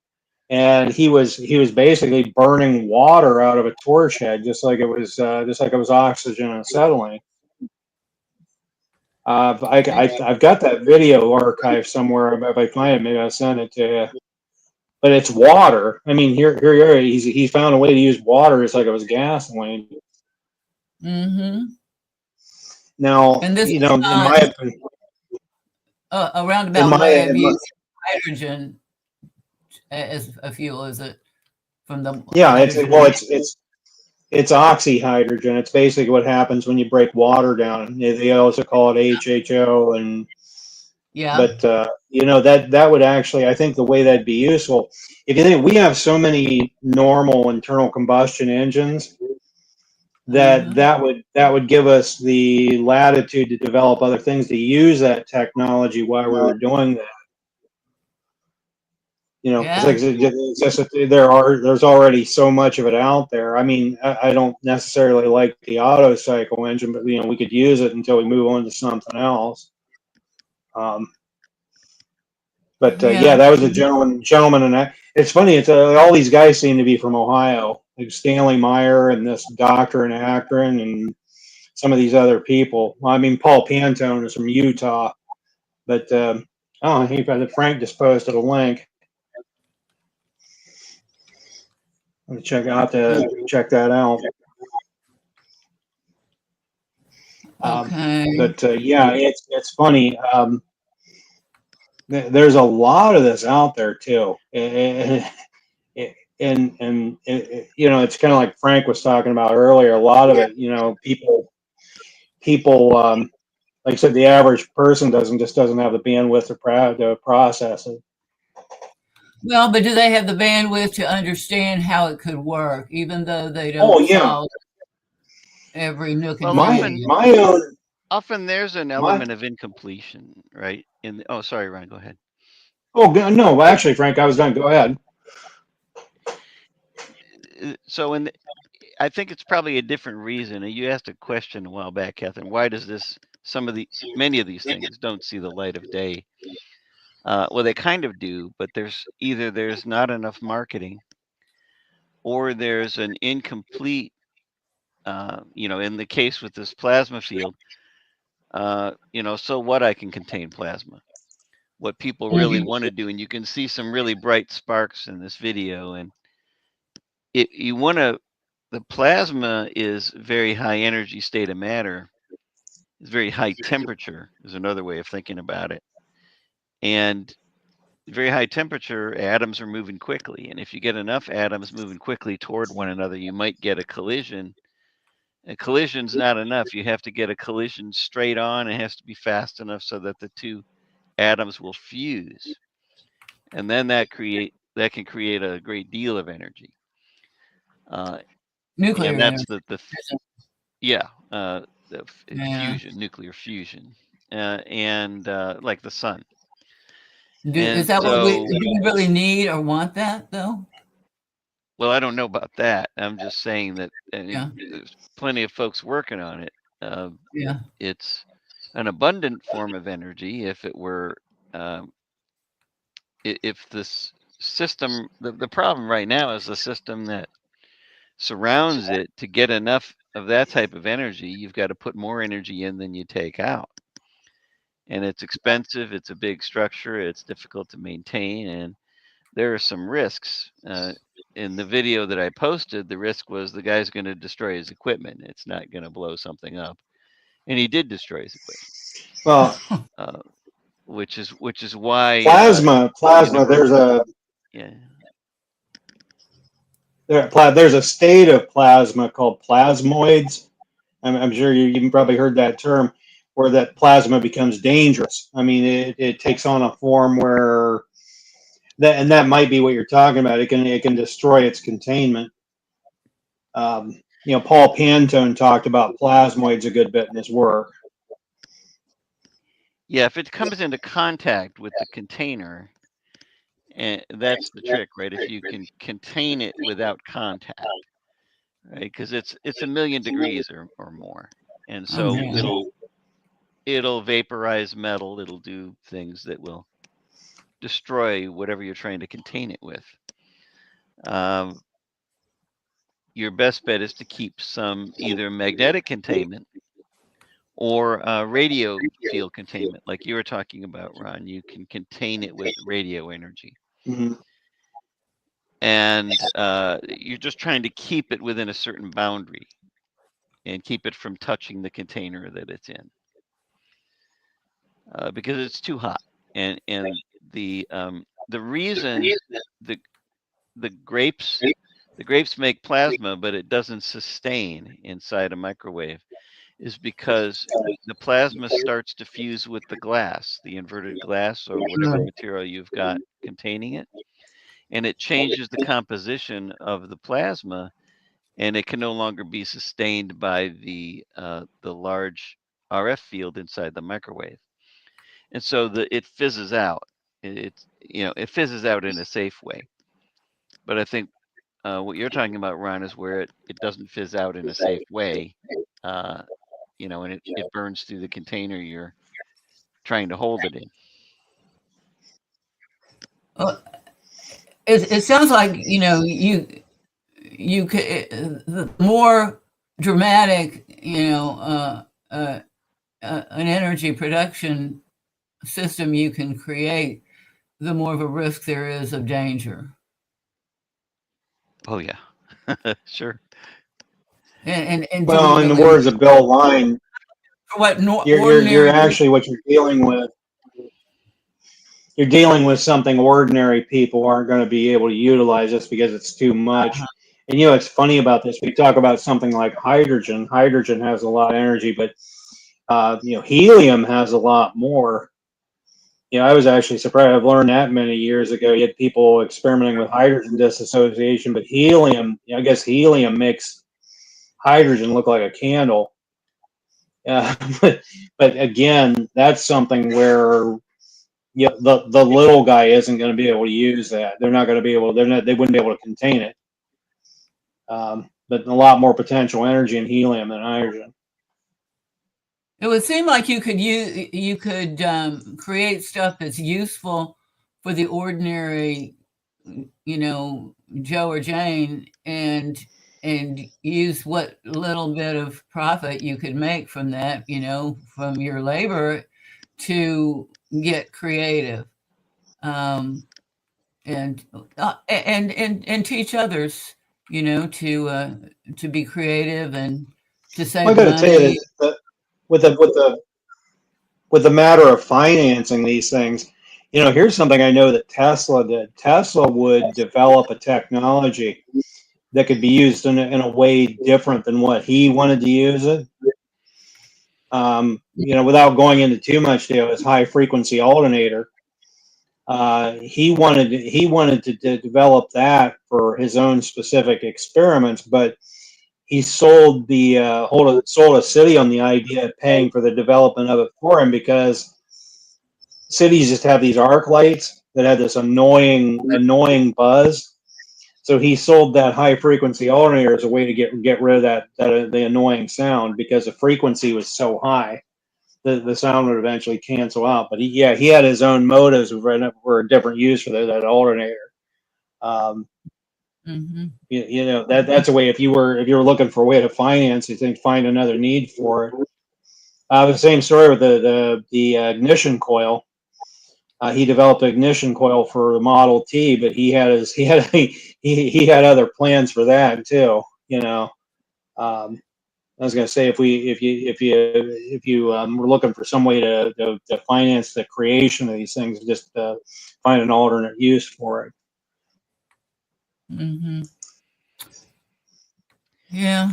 And he was basically burning water out of a torch head, just like it was oxygen and acetylene. I've got that video archive somewhere. If I find it, maybe I'll send it to you. But it's water. I mean, here he found a way to use water just like it was gasoline. Mm-hmm. Now, And this is in not my opinion, a in roundabout my, way of in my using hydrogen as a fuel, is it? From the yeah, hydrogen. it's oxyhydrogen. It's basically what happens when you break water down. They also call it HHO, Yeah. but that would actually, I think the way that'd be useful. If you think we have so many normal internal combustion engines, that Uh-huh. that would give us the latitude to develop other things to use that technology while we were doing that. Because Yeah. it's just that there's already so much of it out there. I mean, I don't necessarily like the auto cycle engine, but we could use it until we move on to something else. Um, But Yeah. yeah, that was a gentleman, and it's funny. It's all these guys seem to be from Ohio, like Stanley Meyer and this doctor in Akron, and some of these other people. Well, I mean, Paul Pantone is from Utah, but oh, Frank just posted a link. Let me check that out. Okay. But yeah, it's funny. There's a lot of this out there too, and you know, it's kind of like Frank was talking about earlier. A lot of it, you know, people, like I said, the average person doesn't have the bandwidth to process it. Well, but do they have the bandwidth to understand how it could work, even though they Oh don't yeah, solve every nook and Well, cranny? often there's an my element of incompletion, right? Oh, sorry, Ryan, go ahead. oh no, actually, Frank, I was done. Go ahead. So I think it's probably a different reason. And you asked a question a while back, Catherine. Why does many of these things don't see the light of day? Well, they kind of do, but there's not enough marketing, or there's an incomplete. In the case with this plasma field, so what I can contain plasma. What people really Mhm. want to do, and you can see some really bright sparks in this video, and you want to. The plasma is very high energy state of matter. It's very high temperature is another way of thinking about it. And very high temperature, atoms are moving quickly. And if you get enough atoms moving quickly toward one another, you might get a collision. A collision's not enough. You have to get a collision straight on. It has to be fast enough so that the two atoms will fuse. And then that can create a great deal of energy. Nuclear And that's energy. the yeah, Yeah. nuclear fusion, and like the sun. Is And that what so, do we really need or want that though? well, I don't know about that. I'm just saying that Yeah. there's plenty of folks working on it. Uh, Yeah. it's an abundant form of energy if it were, um, if this system, the problem right now is the system that surrounds it. To get enough of that type of energy, you've got to put more energy in than you take out. And it's expensive. It's a big structure. It's difficult to maintain, and there are some risks. In the video that I posted, the risk was the guy's going to destroy his equipment. It's not going to blow something up, and he did destroy his equipment. Well, Uh, which is why plasma. Yeah. There's a state of plasma called plasmoids. I'm sure you probably heard that term, where that plasma becomes dangerous. I mean, it takes on a form where that might be what you're talking about. It can destroy its containment. You know, Paul Pantone talked about plasmoids a good bit in his work. Yeah, if it comes into contact with the container, and that's the trick, right? If you can contain it without contact, right? Because it's a million degrees or more, and Oh so man. it'll vaporize metal. It'll do things that will destroy whatever you're trying to contain it with. Um, your best bet is to keep some either magnetic containment or radio field containment, like you were talking about, Ron. You can contain it with radio energy. Mm-hmm. And you're just trying to keep it within a certain boundary and keep it from touching the container that it's in, because it's too hot. And the reason the the grapes the grapes make plasma, but it doesn't sustain inside a microwave, is because the plasma starts to fuse with the glass, the inverted glass, or whatever material you've got containing it, and it changes the composition of the plasma, and it can no longer be sustained by the large RF field inside the microwave, and so it fizzes out. It fizzes out in a safe way. But I think what you're talking about, Ron, is where it doesn't fizz out in a safe way, uh, and it burns through the container you're trying to hold it in. Well, it sounds like, you could, the more dramatic, an energy production system you can create, the more of a risk there is of danger. Oh yeah, sure. And Well, in the generally, words of Bill Line, for what you're ordinary people. actually what you're dealing with. You're dealing with something ordinary people aren't going to be able to utilize just because it's too much. And it's funny about this. We talk about something like hydrogen. Hydrogen has a lot of energy, but helium has a lot more. I was actually surprised. I've learned that many years ago. You had people experimenting with hydrogen dissociation, but helium, I guess helium makes hydrogen look like a candle. Uh, but again, that's something where the little guy isn't going to be able to use that. They're not going to be able. They wouldn't be able to contain it. But a lot more potential energy in helium than hydrogen. It would seem like you could create stuff that's useful for the ordinary, Joe or Jane, and use what little bit of profit you could make from that, from your labor, to get creative, um, and teach others, to be creative and to I save got to tell you money. that with the matter of financing these things, here's something I know that Tesla did. Tesla would develop a technology that could be used in a way different than what he wanted to use it. Without going into too much detail, his high frequency alternator. He wanted to develop that for his own specific experiments, but he sold a city on the idea of paying for the development of it for him because cities just have these arc lights that have this annoying buzz. So he sold that high frequency alternator as a way to get rid of that the annoying sound because the frequency was so high. The sound would eventually cancel out. But he had his own motives for a different use for that alternator. Um, Hmm. that's a way if you were looking for a way to finance it, then find another need for it. The same story with the ignition coil. He developed an ignition coil for the Model T, but he had other plans for that too. Um, I was going to say if you were looking for some way to finance the creation of these things, just find an alternate use for it. Hmm. Yeah.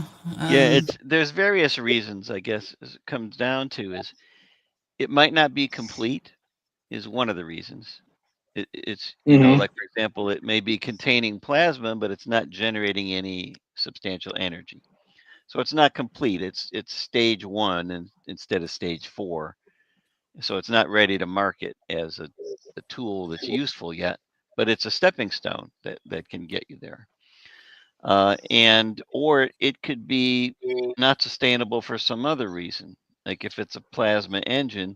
Yeah, there's various reasons, I guess, as it comes down to is it might not be complete is one of the reasons. It's, Mm-hmm. like for example, it may be containing plasma, but it's not generating any substantial energy. So it's not complete. It's stage 1 and instead of stage 4. So it's not ready to market as a tool that's useful yet, but it's a stepping stone that can get you there. Or it could be not sustainable for some other reason. Like if it's a plasma engine,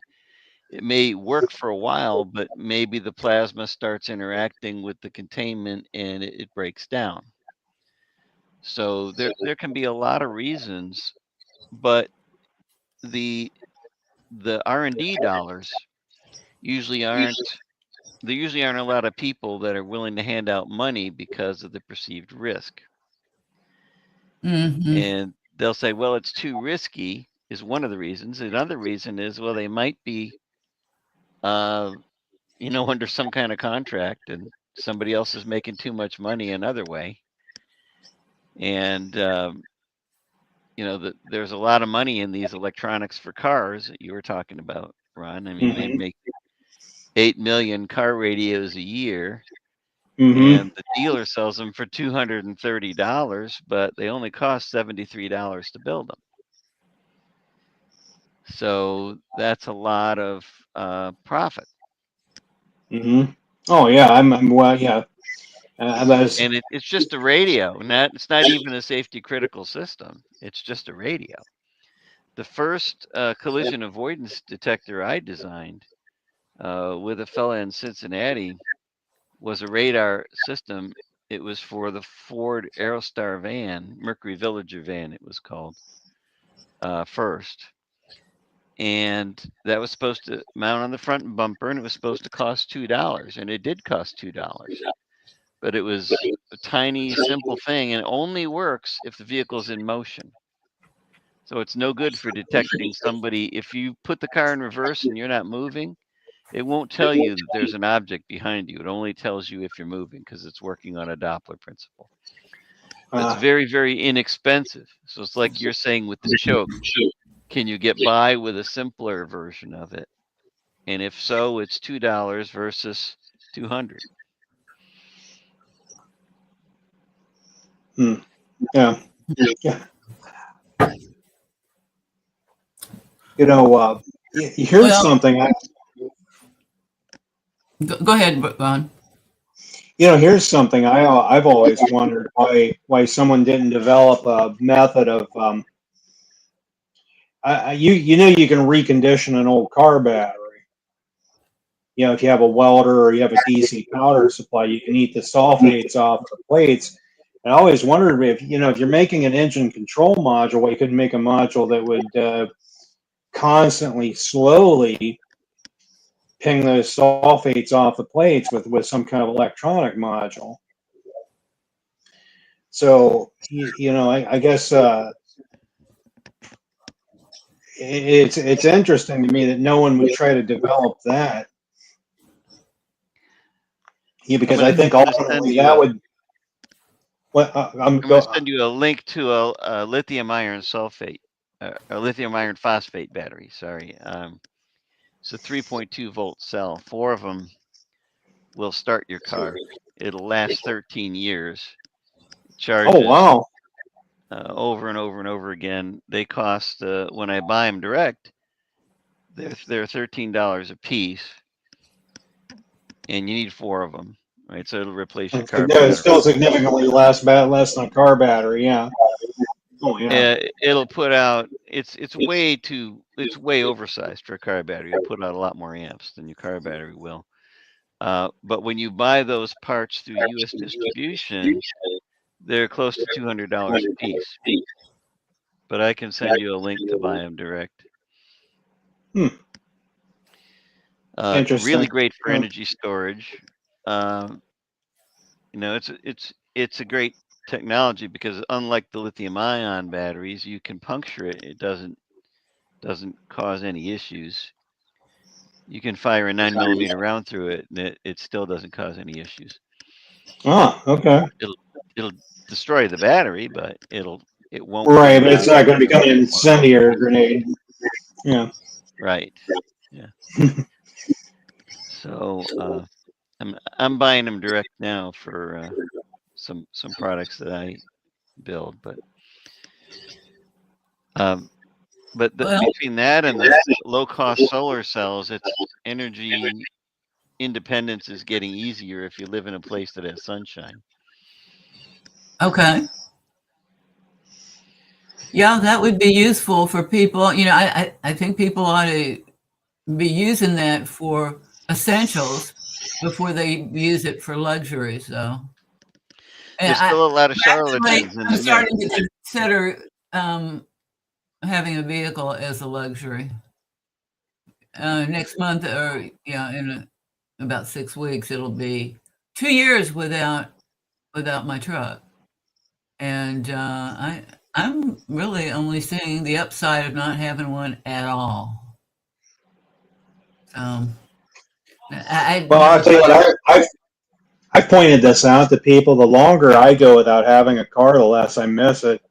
it may work for a while, but maybe the plasma starts interacting with the containment and it breaks down. So there can be a lot of reasons, but the the R&D dollars usually aren't there usually aren't a lot of people that are willing to hand out money because of the perceived risk. Hmm. And they'll say, well, it's too risky is one of the reasons. Another reason is, well, they might be, uh, under some kind of contract and somebody else is making too much money another way. And, there's a lot of money in these electronics for cars that you were talking about, Ron. I mean, they Mm-hmm. make 8 million car radios a year Mm-hmm. and the dealer sells them for $230, but they only cost $73 to build them. So that's a lot of profit. Mm-hmm. Oh yeah, I'm well, yeah. That's And it's just a radio. It's not even a safety critical system. It's just a radio. The first collision avoidance detector I designed with a fella in Cincinnati was a radar system. It was for the Ford Aerostar van, Mercury Villager van, it was called first. And that was supposed to mount on the front bumper, and it was supposed to cost $2, and it did cost $2. But it was a tiny, simple thing, and it only works if the vehicle's in motion. So it's no good for detecting somebody. If you put the car in reverse and you're not moving, it won't tell you that there's an object behind you. It only tells you if you're moving because it's working on a Doppler principle. But it's very, very inexpensive. So it's like you're saying with the choke. Can you get by with a simpler version of it? And if so, it's $2 versus $200. Yeah. You know, here's something. Go ahead, Ron. You know, here's something I've always wondered why someone didn't develop a method of you know, you can recondition an old car battery. You know, if you have a welder or you have a DC powder supply, you can eat the sulfates off the plates. And I always wondered if, you know, if you're making an engine control module, well, you could make a module that would constantly, slowly ping those sulfates off the plates with some kind of electronic module. So, you know, I guess it's interesting to me that no one would try to develop that. Yeah, because I think ultimately that would. I'm going to send you a link to a lithium iron sulfate, a lithium iron phosphate battery. Sorry, it's a 3.2 volt cell. 4 of them will start your car. It'll last 13 years. Charges. Oh wow! Over and over and over again. They cost when I buy them direct, they're $13 a piece, and you need 4 of them. Right, so it'll replace your car battery. It's still significantly less than a car battery, yeah. Oh yeah. It'll put out. It's way oversized for a car battery. It'll put out a lot more amps than your car battery will. But when you buy those parts through U.S. distribution, they're close to $200 a piece. But I can send you a link to buy them direct. Interesting. Really great for energy storage. You know, it's a great technology because unlike the lithium ion batteries, you can puncture it. It doesn't cause any issues. You can fire a 9mm round through it, and it still doesn't cause any issues. Oh, okay. It'll destroy the battery, but it won't. Right, but it's not going to become an incendiary grenade. Yeah. Right. Yeah. So I'm buying them direct now for some products that I build, but between that and the low cost solar cells, it's energy independence is getting easier if you live in a place that has sunshine. Okay. Yeah, that would be useful for people. You know, I think people ought to be using that for essentials before they use it for luxuries, though. There's still a lot of charlatans. I'm starting to consider having a vehicle as a luxury. Next month, or in about 6 weeks, it'll be 2 years without my truck, and I'm really only seeing the upside of not having one at all. Well, I'll tell you what, I've pointed this out to people. The longer I go without having a car, the less I miss it.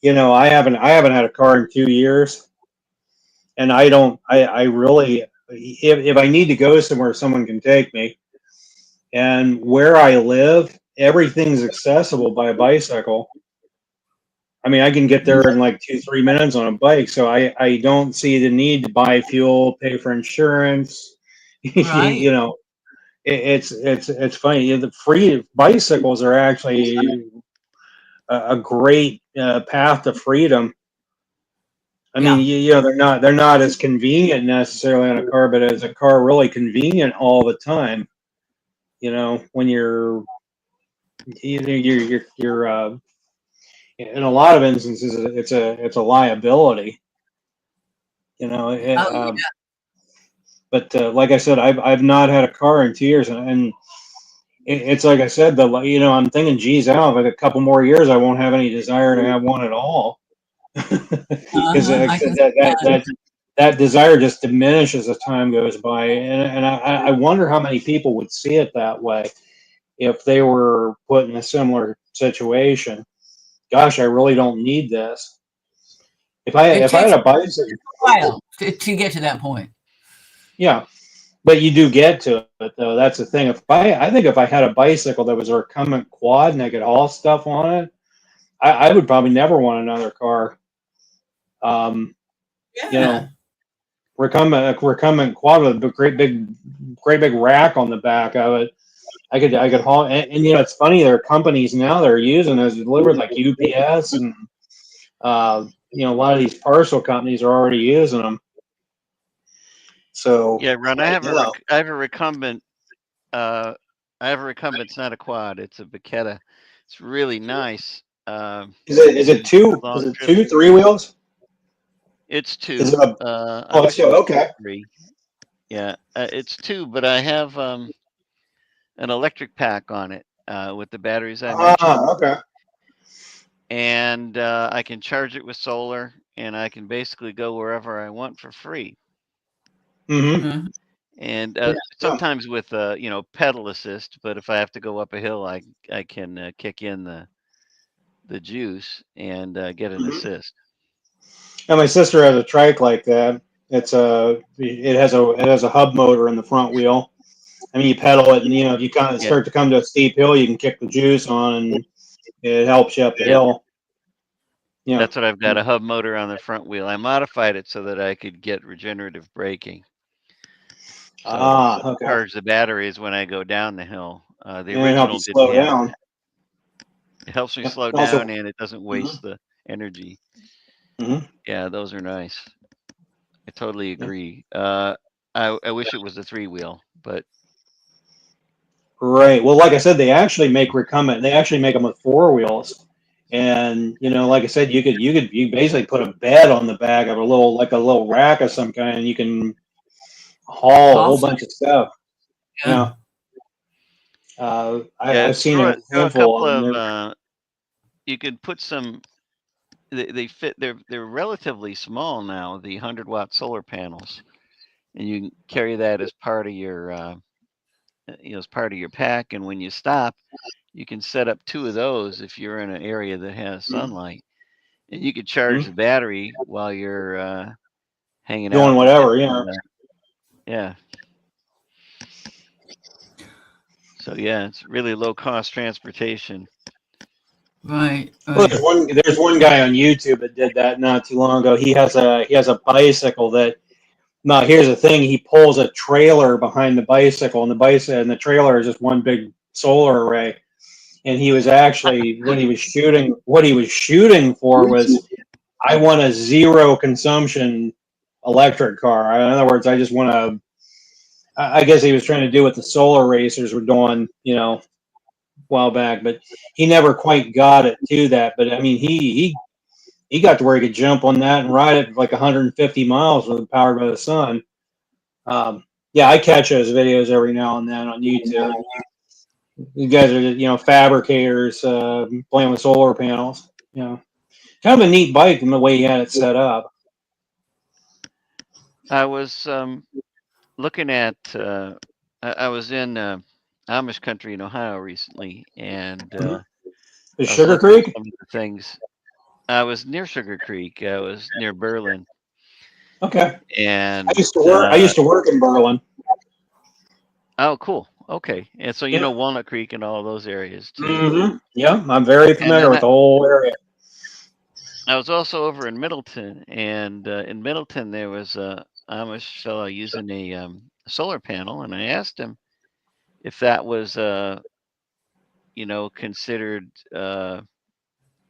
You know, I haven't had a car in 2 years, and I really, if I need to go somewhere, someone can take me. And where I live, everything's accessible by a bicycle. I mean, I can get there in like 2-3 minutes on a bike, so I don't see the need to buy fuel, pay for insurance. Right. You know, it's funny. The free bicycles are actually a great path to freedom. I mean, you know, they're not as convenient necessarily on a car, but as a car, really convenient all the time. You know, when you're in a lot of instances, it's a liability. You know, Oh, but like I said, I've not had a car in 2 years, and it's like I said, I'm thinking, geez, out in a couple more years, I won't have any desire to have one at all, because I can see that desire just diminishes as time goes by, and I wonder how many people would see it that way if they were put in a similar situation. Gosh, I really don't need this. it If I takes had a bicycle, a while to get to that point. yeah, but you do get to it though. That's the thing. I think if I had a bicycle that was a recumbent quad and I could haul stuff on it, I would probably never want another car. Um, you Yeah. know, recumbent quad with a great big rack on the back of it. I could haul, and it's funny. There are companies now that are using those delivered, like UPS, and a lot of these parcel companies are already using them. So Yeah, Ron, yeah, I have a recumbent. I have a recumbent. It's not a quad. It's a Bacchetta. It's really nice. is it two? Is Long it trips. 2 3 wheels? It's Is two. it a? I Oh, it's wish two. it was Okay. three. Yeah, it's two, but I have an electric pack on it with the batteries I mentioned, Okay. and I can charge it with solar, and I can basically go wherever I want for free. Mm-hmm. Mhm. And Yeah. sometimes with pedal assist, but if I have to go up a hill, I can kick in the juice and get an Mhm. assist. And my sister has a trike like that. It has a hub motor in the front wheel. I mean, you pedal it, and if you kind of Yeah, start to come to a steep hill, you can kick the juice on, and it helps you up the yep. hill. Yeah. That's what I've got, a hub motor on the front wheel. I modified it so that I could get regenerative braking. So Okay. charge the batteries when I go down the hill. The And it helps original you didn't slow have down. that. It helps me Yep. slow Also. down and it doesn't Mhm. waste the energy. Mhm. Yeah, those are nice. I totally Yeah. agree. I wish it was a three wheel, but Right. Well, like I said, they actually make recumbent. They actually make them with four wheels, and like I said, you basically put a bed on the back of a little rack of some kind, and you can haul a whole Also, bunch of stuff. yeah. Yeah. yeah, I've seen a throw a handful couple of them. of you could put some. They fit. They're relatively small now. The 100-watt solar panels, and you can carry that as part of your as part of your pack. And when you stop, you can set up two of those if you're in an area that has Mhm. sunlight, and you could charge Mhm. the battery while you're hanging Doing out and whatever. getting Yeah. yeah. So yeah, it's really low cost transportation. Right. Well, Right. there's one guy on YouTube that did that not too long ago. He has a bicycle that. Now here's the thing: he pulls a trailer behind the bicycle, and the trailer is just one big solar array. And he was actually what he was shooting for was, I want a zero consumption electric car. In other words, I just want to. I guess he was trying to do what the solar racers were doing, a while back, but he never quite got it to that. But I mean, he got to where he could jump on that and ride it like 150 miles with powered by the sun. Yeah, I catch those videos every now and then on YouTube. You guys are, fabricators playing with solar panels. Kind of a neat bike in the way he had it set up. I was looking at. I was in Amish country in Ohio recently, and Mhm. Is I was Sugar looking at Creek? some of the things. I was near Sugar Creek. I was near Berlin, Okay. and I used to work in Berlin. oh, cool. Okay, and so you Yeah. know Walnut Creek and all those areas too. Yeah, I'm very And familiar then with the whole area. I was also over in Middleton, and in Middleton there was a Amish fellow using a solar panel, and I asked him if that was considered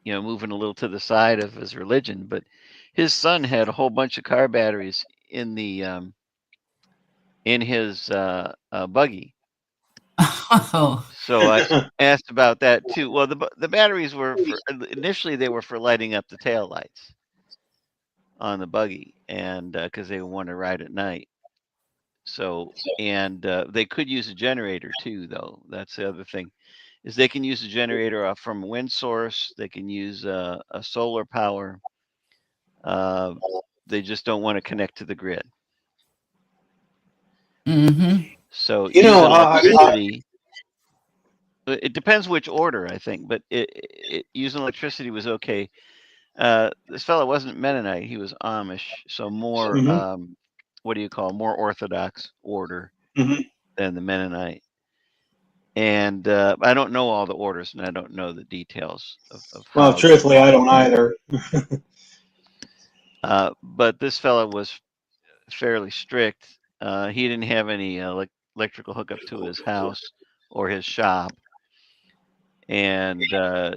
moving a little to the side of his religion, but his son had a whole bunch of car batteries in his buggy, Oh. So I asked about that too. Well, the batteries were for initially they were for lighting up the tail lights on the buggy, and because they want to ride at night. So and they could use a generator too, though. That's the other thing is they can use a generator from a wind source. They can use a solar power. Uh, they just don't want to connect to the grid. Mm-hmm. So You know, using electricity, it depends which order, I think, but using electricity was okay. This fellow wasn't Mennonite; he was Amish, so more mhm, what do you call more orthodox order mhm. than the Mennonite. And I don't know all the orders, and I don't know the details of Well, how they truthfully, work. I don't either. But this fellow was fairly strict. He didn't have any electrical hookup to his house or his shop, and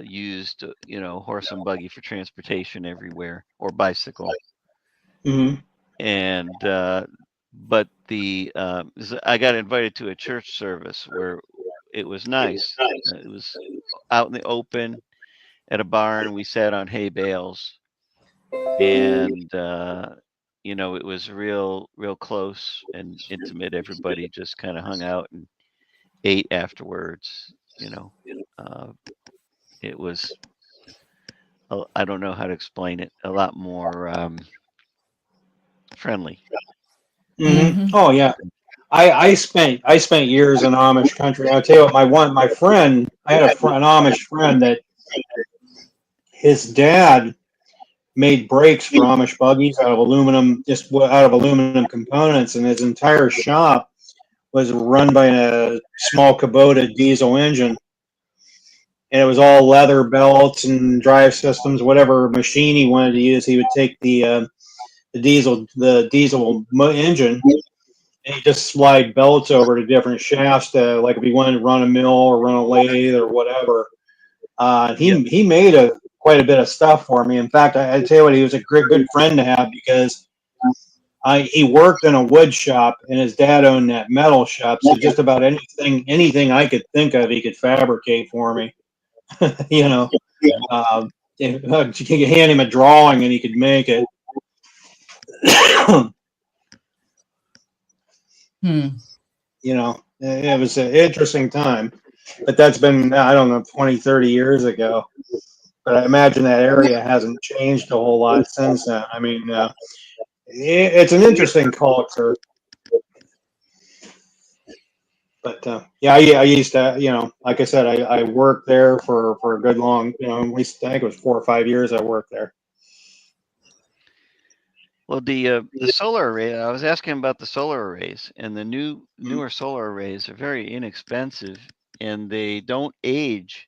used horse and buggy for transportation everywhere or bicycle. Mhm. And but I got invited to a church service where it was nice. It was out in the open at a barn. We sat on hay bales, and it was real close and intimate. Everybody just kind of hung out and ate afterwards. Uh, it was I don't know how to explain it. A lot more friendly. Mhm. Mm-hmm. Oh yeah. I spent years in Amish country. I'll tell you what, my friend, I had an Amish friend that his dad made brakes for Amish buggies out of aluminum, just out of aluminum components, and his entire shop was run by a small Kubota diesel engine, and it was all leather belts and drive systems, whatever machine he wanted to use. He would take the diesel engine, and he just slide belts over to different shafts to, like, if he wanted to run a mill or run a lathe or whatever. Yep. He made quite a bit of stuff for me. In fact, I tell you what, he was a great good friend to have because he worked in a wood shop and his dad owned that metal shop. So just about anything I could think of, he could fabricate for me. you know, um, you could hand him a drawing and he could make it. Hmm. It was an interesting time, but that's been, I don't know, 20, 30 years ago. But I imagine that area hasn't changed a whole lot since then. I mean, it's an interesting culture. But yeah, I used to, like I said, I worked there for a good long, at least I think it was 4 or 5 years I worked there. Well, the solar array. I was asking about the solar arrays, and the Mhm. newer solar arrays are very inexpensive, and they don't age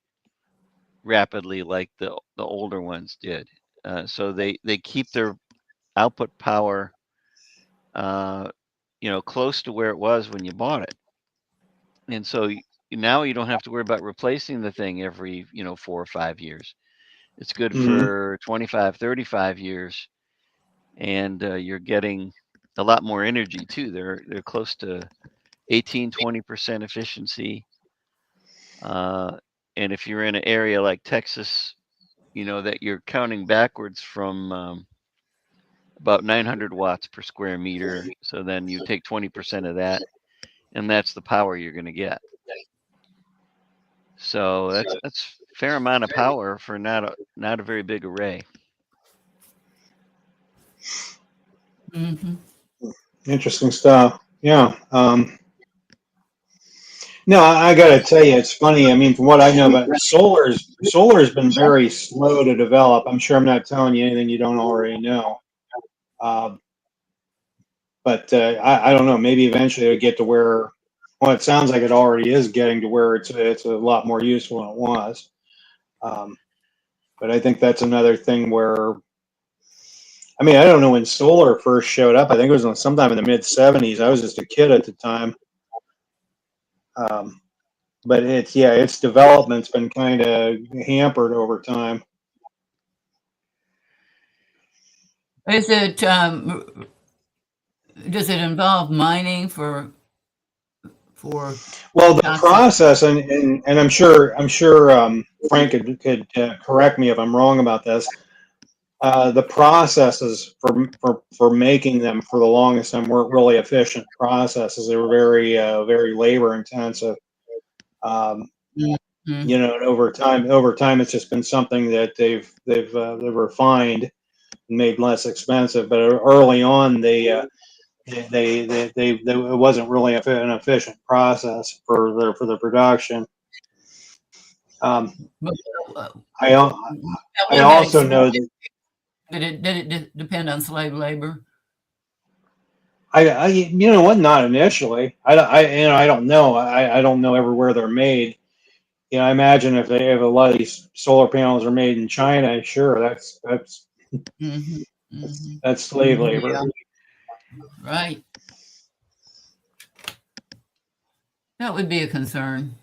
rapidly like the older ones did. So they keep their output power, uh, close to where it was when you bought it, and so now you don't have to worry about replacing the thing every 4 or 5 years. It's good Mhm. for 25, 35 years, and you're getting a lot more energy too. They're close to 18-20% efficiency. Uh, and if you're in an area like Texas, that you're counting backwards from about 900 watts per square meter. So then you take 20% of that, and that's the power you're going to get. So that's fair amount of power for not a very big array. Mm-hmm. Interesting stuff. Yeah. No, I got to tell you, it's funny. I mean, from what I know about solar's been very slow to develop. I'm sure I'm not telling you anything you don't already know. Uh, but I don't know. Maybe eventually it'll get to where, well, it sounds like it already is getting to where it's a lot more useful than it was. Um, but I think that's another thing where, I mean, I don't know when solar first showed up. I think it was sometime in the mid '70s. I was just a kid at the time. Um, but its development's been kind of hampered over time. Is it does it involve mining for Well, the toxic. process, and I'm sure Frank could correct me if I'm wrong about this. The processes for making them for the longest time weren't really efficient processes. They were very labor intensive. Um, Mhm. you know, and over time, it's just been something that they've refined and made less expensive. But early on, it wasn't really an efficient process for the production. Um, But, uh, I I what about also know exploitation? that Did it depend on slave labor? you know what, not initially. I don't know. I don't know everywhere they're made. You know, I imagine if a lot of these solar panels are made in China, sure, Hmm. Hmm. that's slave labor. Yeah, right. That would be a concern,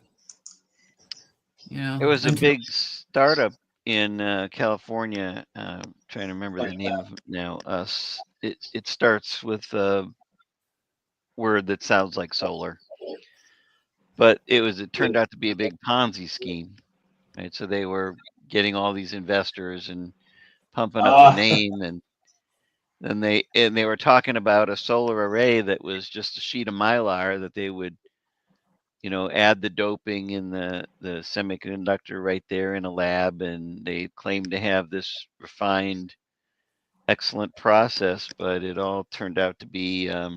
It was a until. big startup in California. Trying to remember the name of it now. It starts with a word that sounds like solar, but it turned out to be a big Ponzi scheme, right? So they were getting all these investors and pumping up the Uh, name, and then they were talking about a solar array that was just a sheet of mylar that they would, add the doping in the semiconductor right there in a lab, and they claimed to have this refined, excellent process, but it all turned out to be a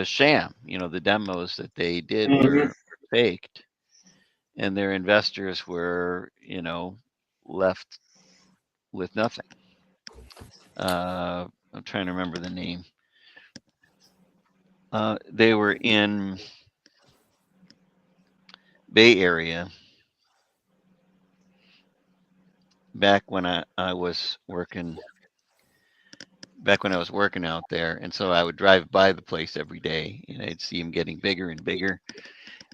sham. The demos that they did mhm. were faked, and their investors were, left with nothing. I'm trying to remember the name. They were in Bay Area back when I was working back when I was working out there, and so I would drive by the place every day, and I'd see them getting bigger and bigger,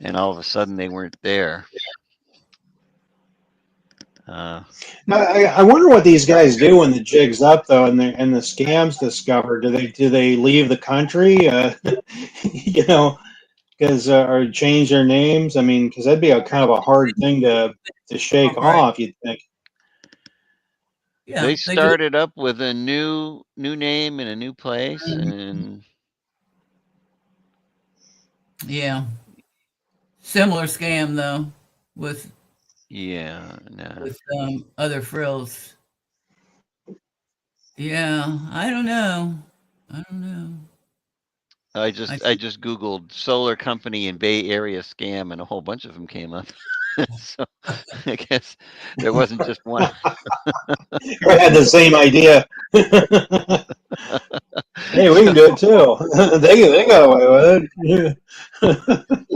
and all of a sudden they weren't there. Uh, I wonder what these guys do when the jig's up though, and the scams discovered. Do they leave the country? You know, because or change their names. I mean, because that'd be a kind of a hard thing to shake Right. off. You'd think. Yeah, they they do. started up with a new name in a new place, Mhm. and Yeah, similar scam though, with yeah, nah. other frills. Yeah, I don't know. I don't know. I I just I think. just Googled solar company in Bay Area scam, and a whole bunch of them came up. So I guess there wasn't just one. I had the same idea. Hey, we So can do it too. They got away with it.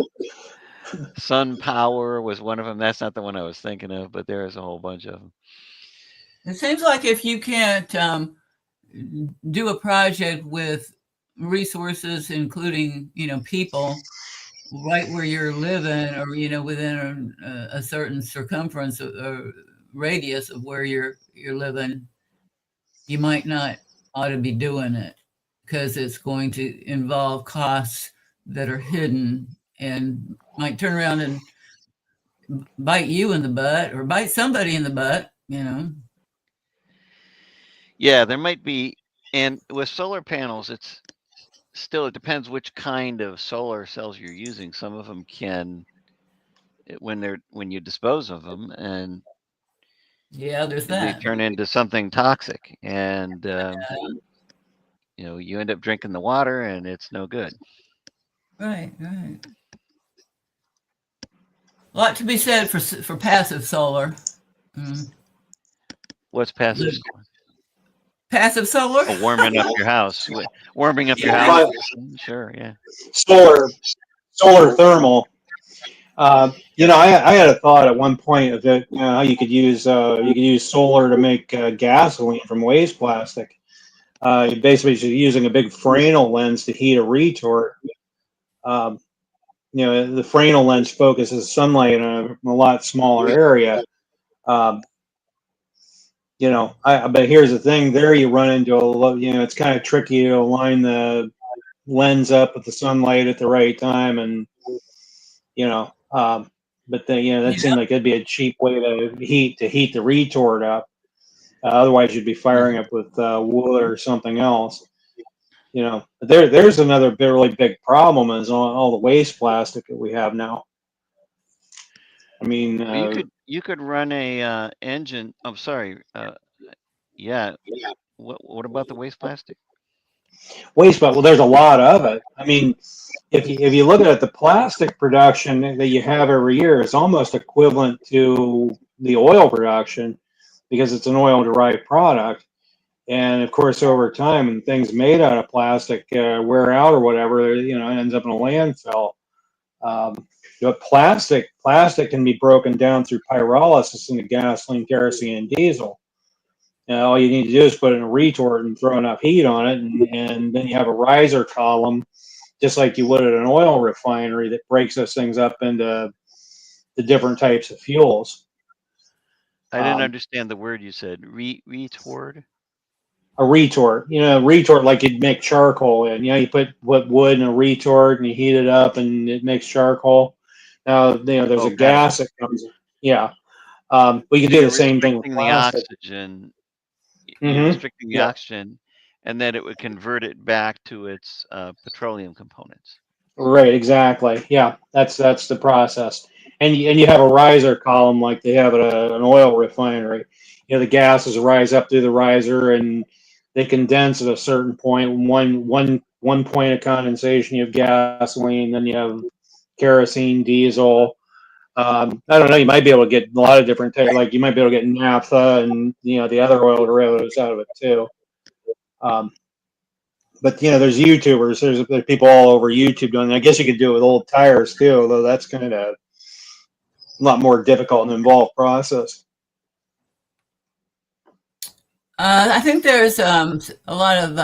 Sun Power was one of them. That's not the one I was thinking of, but there's a whole bunch of them. It seems like if you can't do a project with resources, including people, right where you're living, or within a certain circumference or radius of where you're living, you might not ought to be doing it because it's going to involve costs that are hidden and might turn around and bite you in the butt or bite somebody in the butt. Yeah, there might be, and with solar panels, it depends which kind of solar cells you're using. Some of them can, when you dispose of them, and Yeah, there's they that. turn into something toxic, and you end up drinking the water, and it's no good. Right, right. A lot to be said for passive solar. Mm. What's passive The solar? passive solar. Oh, warming up your house. Warming up your house. But Sure, yeah. solar solar thermal. I had a thought at one point of it. How you could use solar to make gasoline from waste plastic. You're basically just using a big Fresnel lens to heat a retort. Um, the Fresnel lens focuses sunlight in a lot smaller area. Um, but here's the thing: there you run into it's kind of tricky to align lens up with the sunlight at the right time, and you know, but then that Yeah. seemed like it'd be a cheap way to heat the retort up. Otherwise, you'd be firing Mhm. up with wood or something else. But there's another really big problem is all the waste plastic that we have now. I mean, Well, you could run a engine. I'm sorry. Yeah. What about the waste plastic? waste, but well, there's a lot of it. I mean, if you look at the plastic production that you have every year, it's almost equivalent to the oil production because it's an oil derived product. And of course, over time, when things made out of plastic wear out or whatever, it ends up in a landfill. But plastic can be broken down through pyrolysis into gasoline, kerosene, and diesel. All you need to do is put in a retort and throw enough heat on it, and then you have a riser column, just like you would at an oil refinery, that breaks those things up into the different types of fuels. I didn't Um, understand the word you said. Retort. a retort, retort like you'd make charcoal in. You put wood in a retort and you heat it up and it makes charcoal. Now, there's Oh, a gotcha. gas that comes. Yeah. We could So do you're the same thing with restricting the plastic. oxygen. You're Hmm. restricting the Yeah. oxygen, and then it would convert it back to its petroleum components. Right, exactly. Yeah, that's the process. And you have a riser column like they have at an oil refinery. The gases rise up through the riser and they condense at a certain point. One point of condensation, you have gasoline, then you have kerosene, diesel. I don't know. You might be able to get a lot of different like you might be able to get naphtha and the other oil derivatives out of it too. Um, but there's YouTubers. There's people all over YouTube doing that. I guess you could do it with old tires too, although that's kind of a lot more difficult and involved process. I think there's a lot of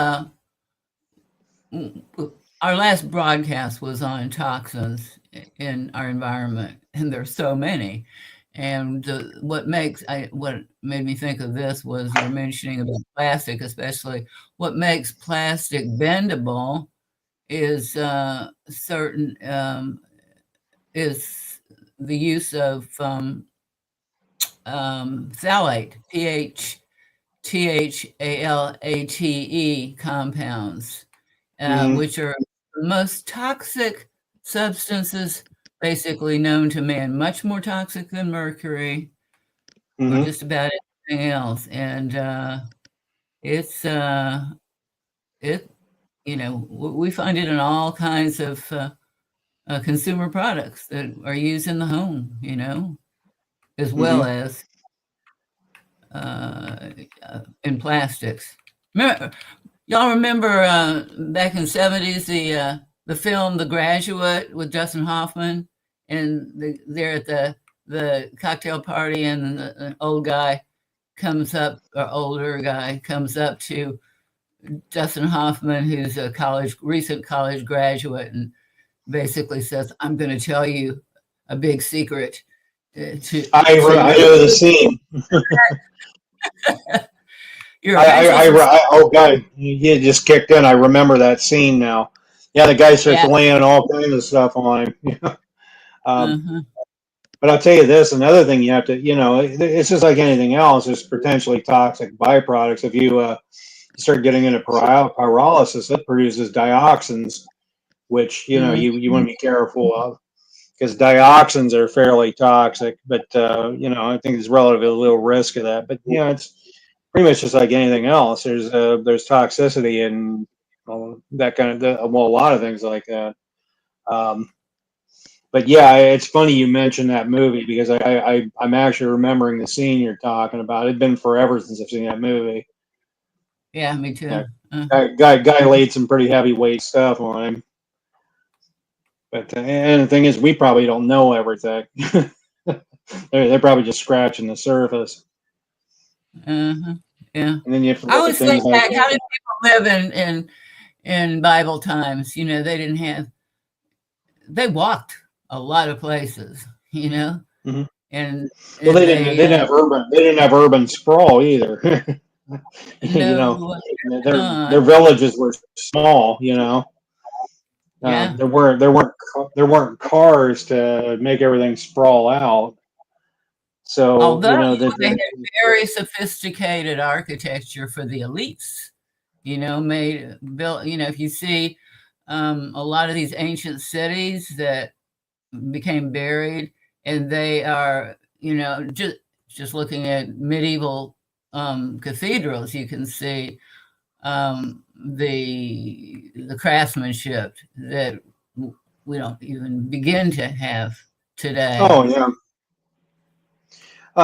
our last broadcast was on toxins in our environment, and there's so many. And what made me think of this was you're mentioning about plastic, especially what makes plastic bendable is certain is the use of phthalate, THALATE compounds, Mm-hmm. which are the most toxic substances basically known to man, much more toxic than mercury or Mm-hmm. just about anything else. And it's it we find it in all kinds of consumer products that are used in the home, as well Mm-hmm. as uh, in plastics. Remember, y'all remember back in the 70s the film The Graduate with Dustin Hoffman, and they're at the cocktail party, and the old guy comes up, or older guy comes up to Dustin Hoffman, who's a recent college graduate, and basically says, "I'm going to tell you a big secret." I To know the scene. You're eventually Oh god, you just kicked in. I remember that scene now. Yeah, the guy starts yeah. laying all kinds of stuff on him. um, Uh-huh. but I'll tell you this: another thing you have to, it's just like anything else. There's potentially toxic byproducts. If you start getting into pyrolysis, it produces dioxins, which you want to be careful of because dioxins are fairly toxic. But I think there's relatively little risk of that. But it's pretty much just like anything else. There's toxicity and that kind of well, a lot of things like that. Um, but yeah, it's funny you mentioned that movie because I'm actually remembering the scene you're talking about. It'd been forever since I've seen that movie. Yeah, me too. Yeah, guy laid some pretty heavyweight stuff on him. But and the thing is, we probably don't know everything. They're probably just scratching the surface. Uh-huh. Yeah. And then you have to I look at always think things like back, how did people live in Bible times? They didn't have they walked a lot of places, Mhm. and Well, and they they didn't have urban sprawl either. you know, no their uh, their villages were small. Yeah. There weren't cars to make everything sprawl out. So Although that they had very sophisticated architecture for the elites, built, if you see a lot of these ancient cities that became buried, and they are, just looking at medieval cathedrals, you can see the craftsmanship that we don't even begin to have today. oh yeah.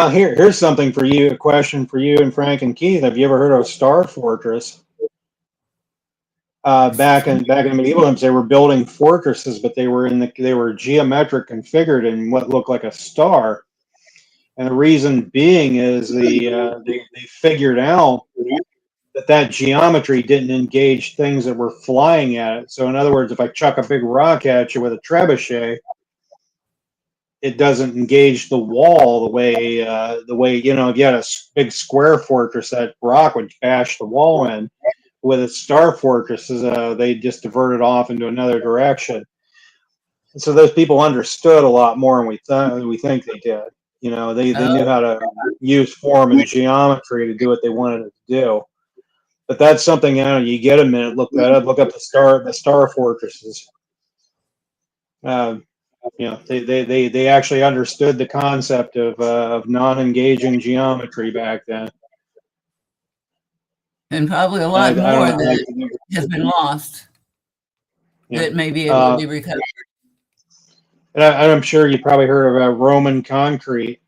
Here's something for you. A question for you and Frank and Keith. Have you ever heard of Star Fortress? Back in the medieval times, they were building fortresses, but they were geometric configured in what looked like a star. And the reason being is they figured out that geometry didn't engage things that were flying at it. So in other words, if I chuck a big rock at you with a trebuchet, it doesn't engage the wall the way if you had a big square fortress, that rock would bash the wall in. With its star fortresses, they just diverted off into another direction. And so those people understood a lot more than we think they did. They knew how to use form and geometry to do what they wanted it to do. But that's something, you get a minute, look that up, look up the star fortresses. They actually understood the concept of non-engaging geometry back then. And probably a And lot more I don't that know. has been lost Yeah. that may be able to be recovered. And I'm sure you probably heard about Roman concrete.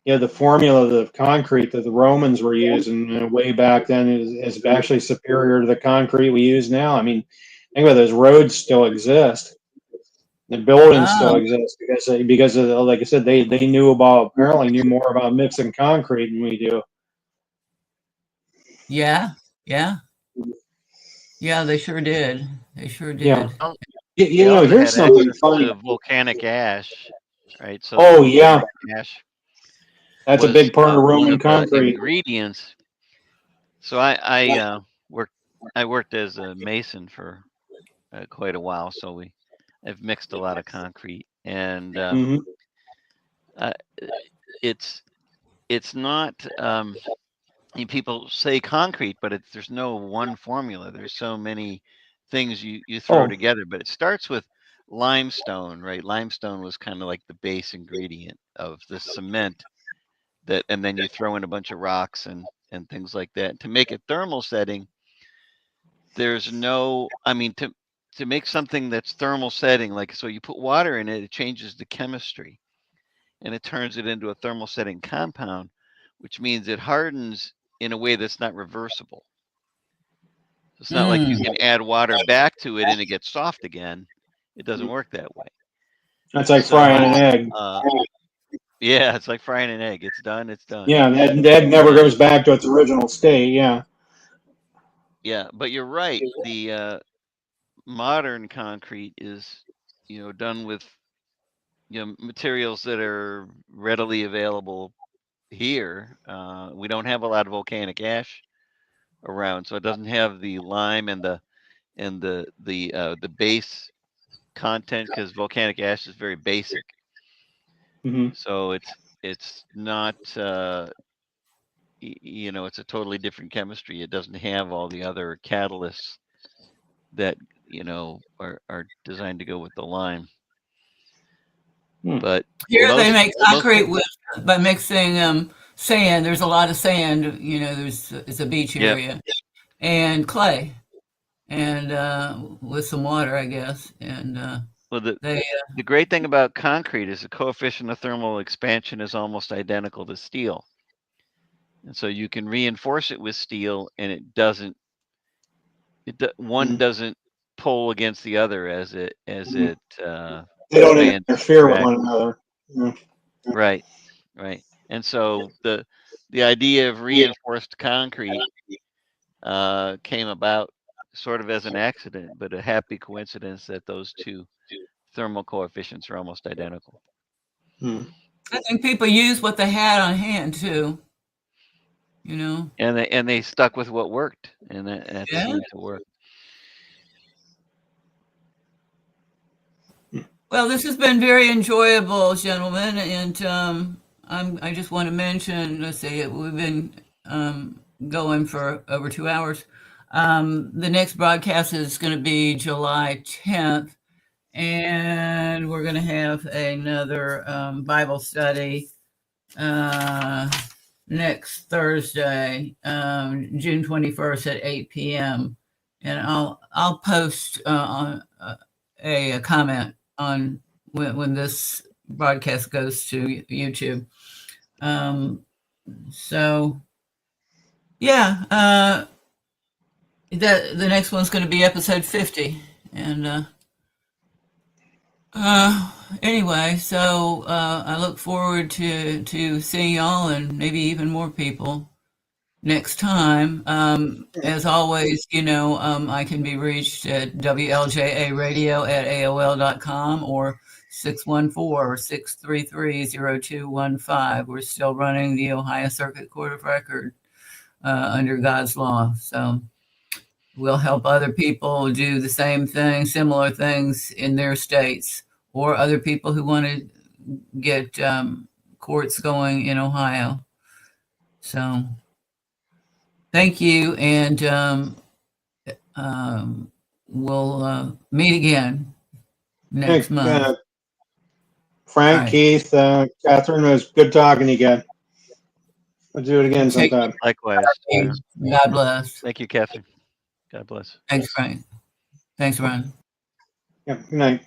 The formula of concrete that the Romans were using way back then is actually superior to the concrete we use now. I mean, think about those roads still exist. The buildings still Oh, exist because of, like I said, they apparently knew more about mixing concrete than we do. yeah, yeah, yeah, they sure did. They sure Yeah. did. Well, they You know, also here's had something access funny. to volcanic ash, right? So the Oh yeah, volcanic ash that's a was big part of one Roman of the concrete. ingredients. So I worked as a mason for quite a while. So I've mixed a lot of concrete, and Hmm. uh, it's it's not. People say concrete, but there's no one formula. There's so many things you throw Oh, together, but it starts with limestone, right? Limestone was kind of like the base ingredient of the cement and then you throw in a bunch of rocks and things like that. To make it thermal setting, there's no, I mean, to make something that's thermal setting, like, so you put water in it, it changes the chemistry and it turns it into a thermal setting compound, which means it hardens in a way that's not reversible. It's not like you Mm, can add water back to it and it gets soft again. It doesn't work that way. that's like frying an So, egg. yeah, it's like frying an egg. It's done, it's done. Yeah, that egg never And goes back to its original state. Yeah. yeah, but you're right. The modern concrete is, done with, materials that are readily available here. We don't have a lot of volcanic ash around, so it doesn't have the lime and the base content because volcanic ash is very basic. Hmm. So it's not it's a totally different chemistry. It doesn't have all the other catalysts that are designed to go with the lime. Hmm. But here they most make most concrete by mixing sand. There's a lot of sand. It's a beach yeah. area, and clay, and with some water, I guess. And Well, they the great thing about concrete is the coefficient of thermal expansion is almost identical to steel, and so you can reinforce it with steel, and one Hmm. doesn't pull against the other as Hmm. it They don't expands and interfere with one contracts. another. Yeah. Right, right. And so the idea of reinforced concrete came about sort of as an accident, but a happy coincidence that those two thermal coefficients are almost identical. Hmm. I think people use what they had on hand too. You know. And they stuck with what worked, and that Yeah. seemed to work. Well, this has been very enjoyable, gentlemen, and I just want to mention, let's see, we've been going for over 2 hours. The next broadcast is going to be July 10th, and we're going to have another Bible study next Thursday, June 21st at 8 p.m. And I'll post on a comment on when this broadcast goes to YouTube. So yeah, the next one's going to be episode 50, and anyway, so I look forward to seeing y'all and maybe even more people next time. As always, I can be reached at WLJAradio@AOL.com or 614-633-0215. We're still running the Ohio Circuit Court of Record under God's law. So we'll help other people do the same thing, similar things in their states, or other people who want to get courts going in Ohio. So thank you, and we'll meet again next month. Frank, Right. Keith, Catherine, it was good talking to you again. We'll do it again sometime. Likewise. God bless. Thank you, Catherine. God bless. Thanks, Frank. Thanks, Ron. Yeah, good night.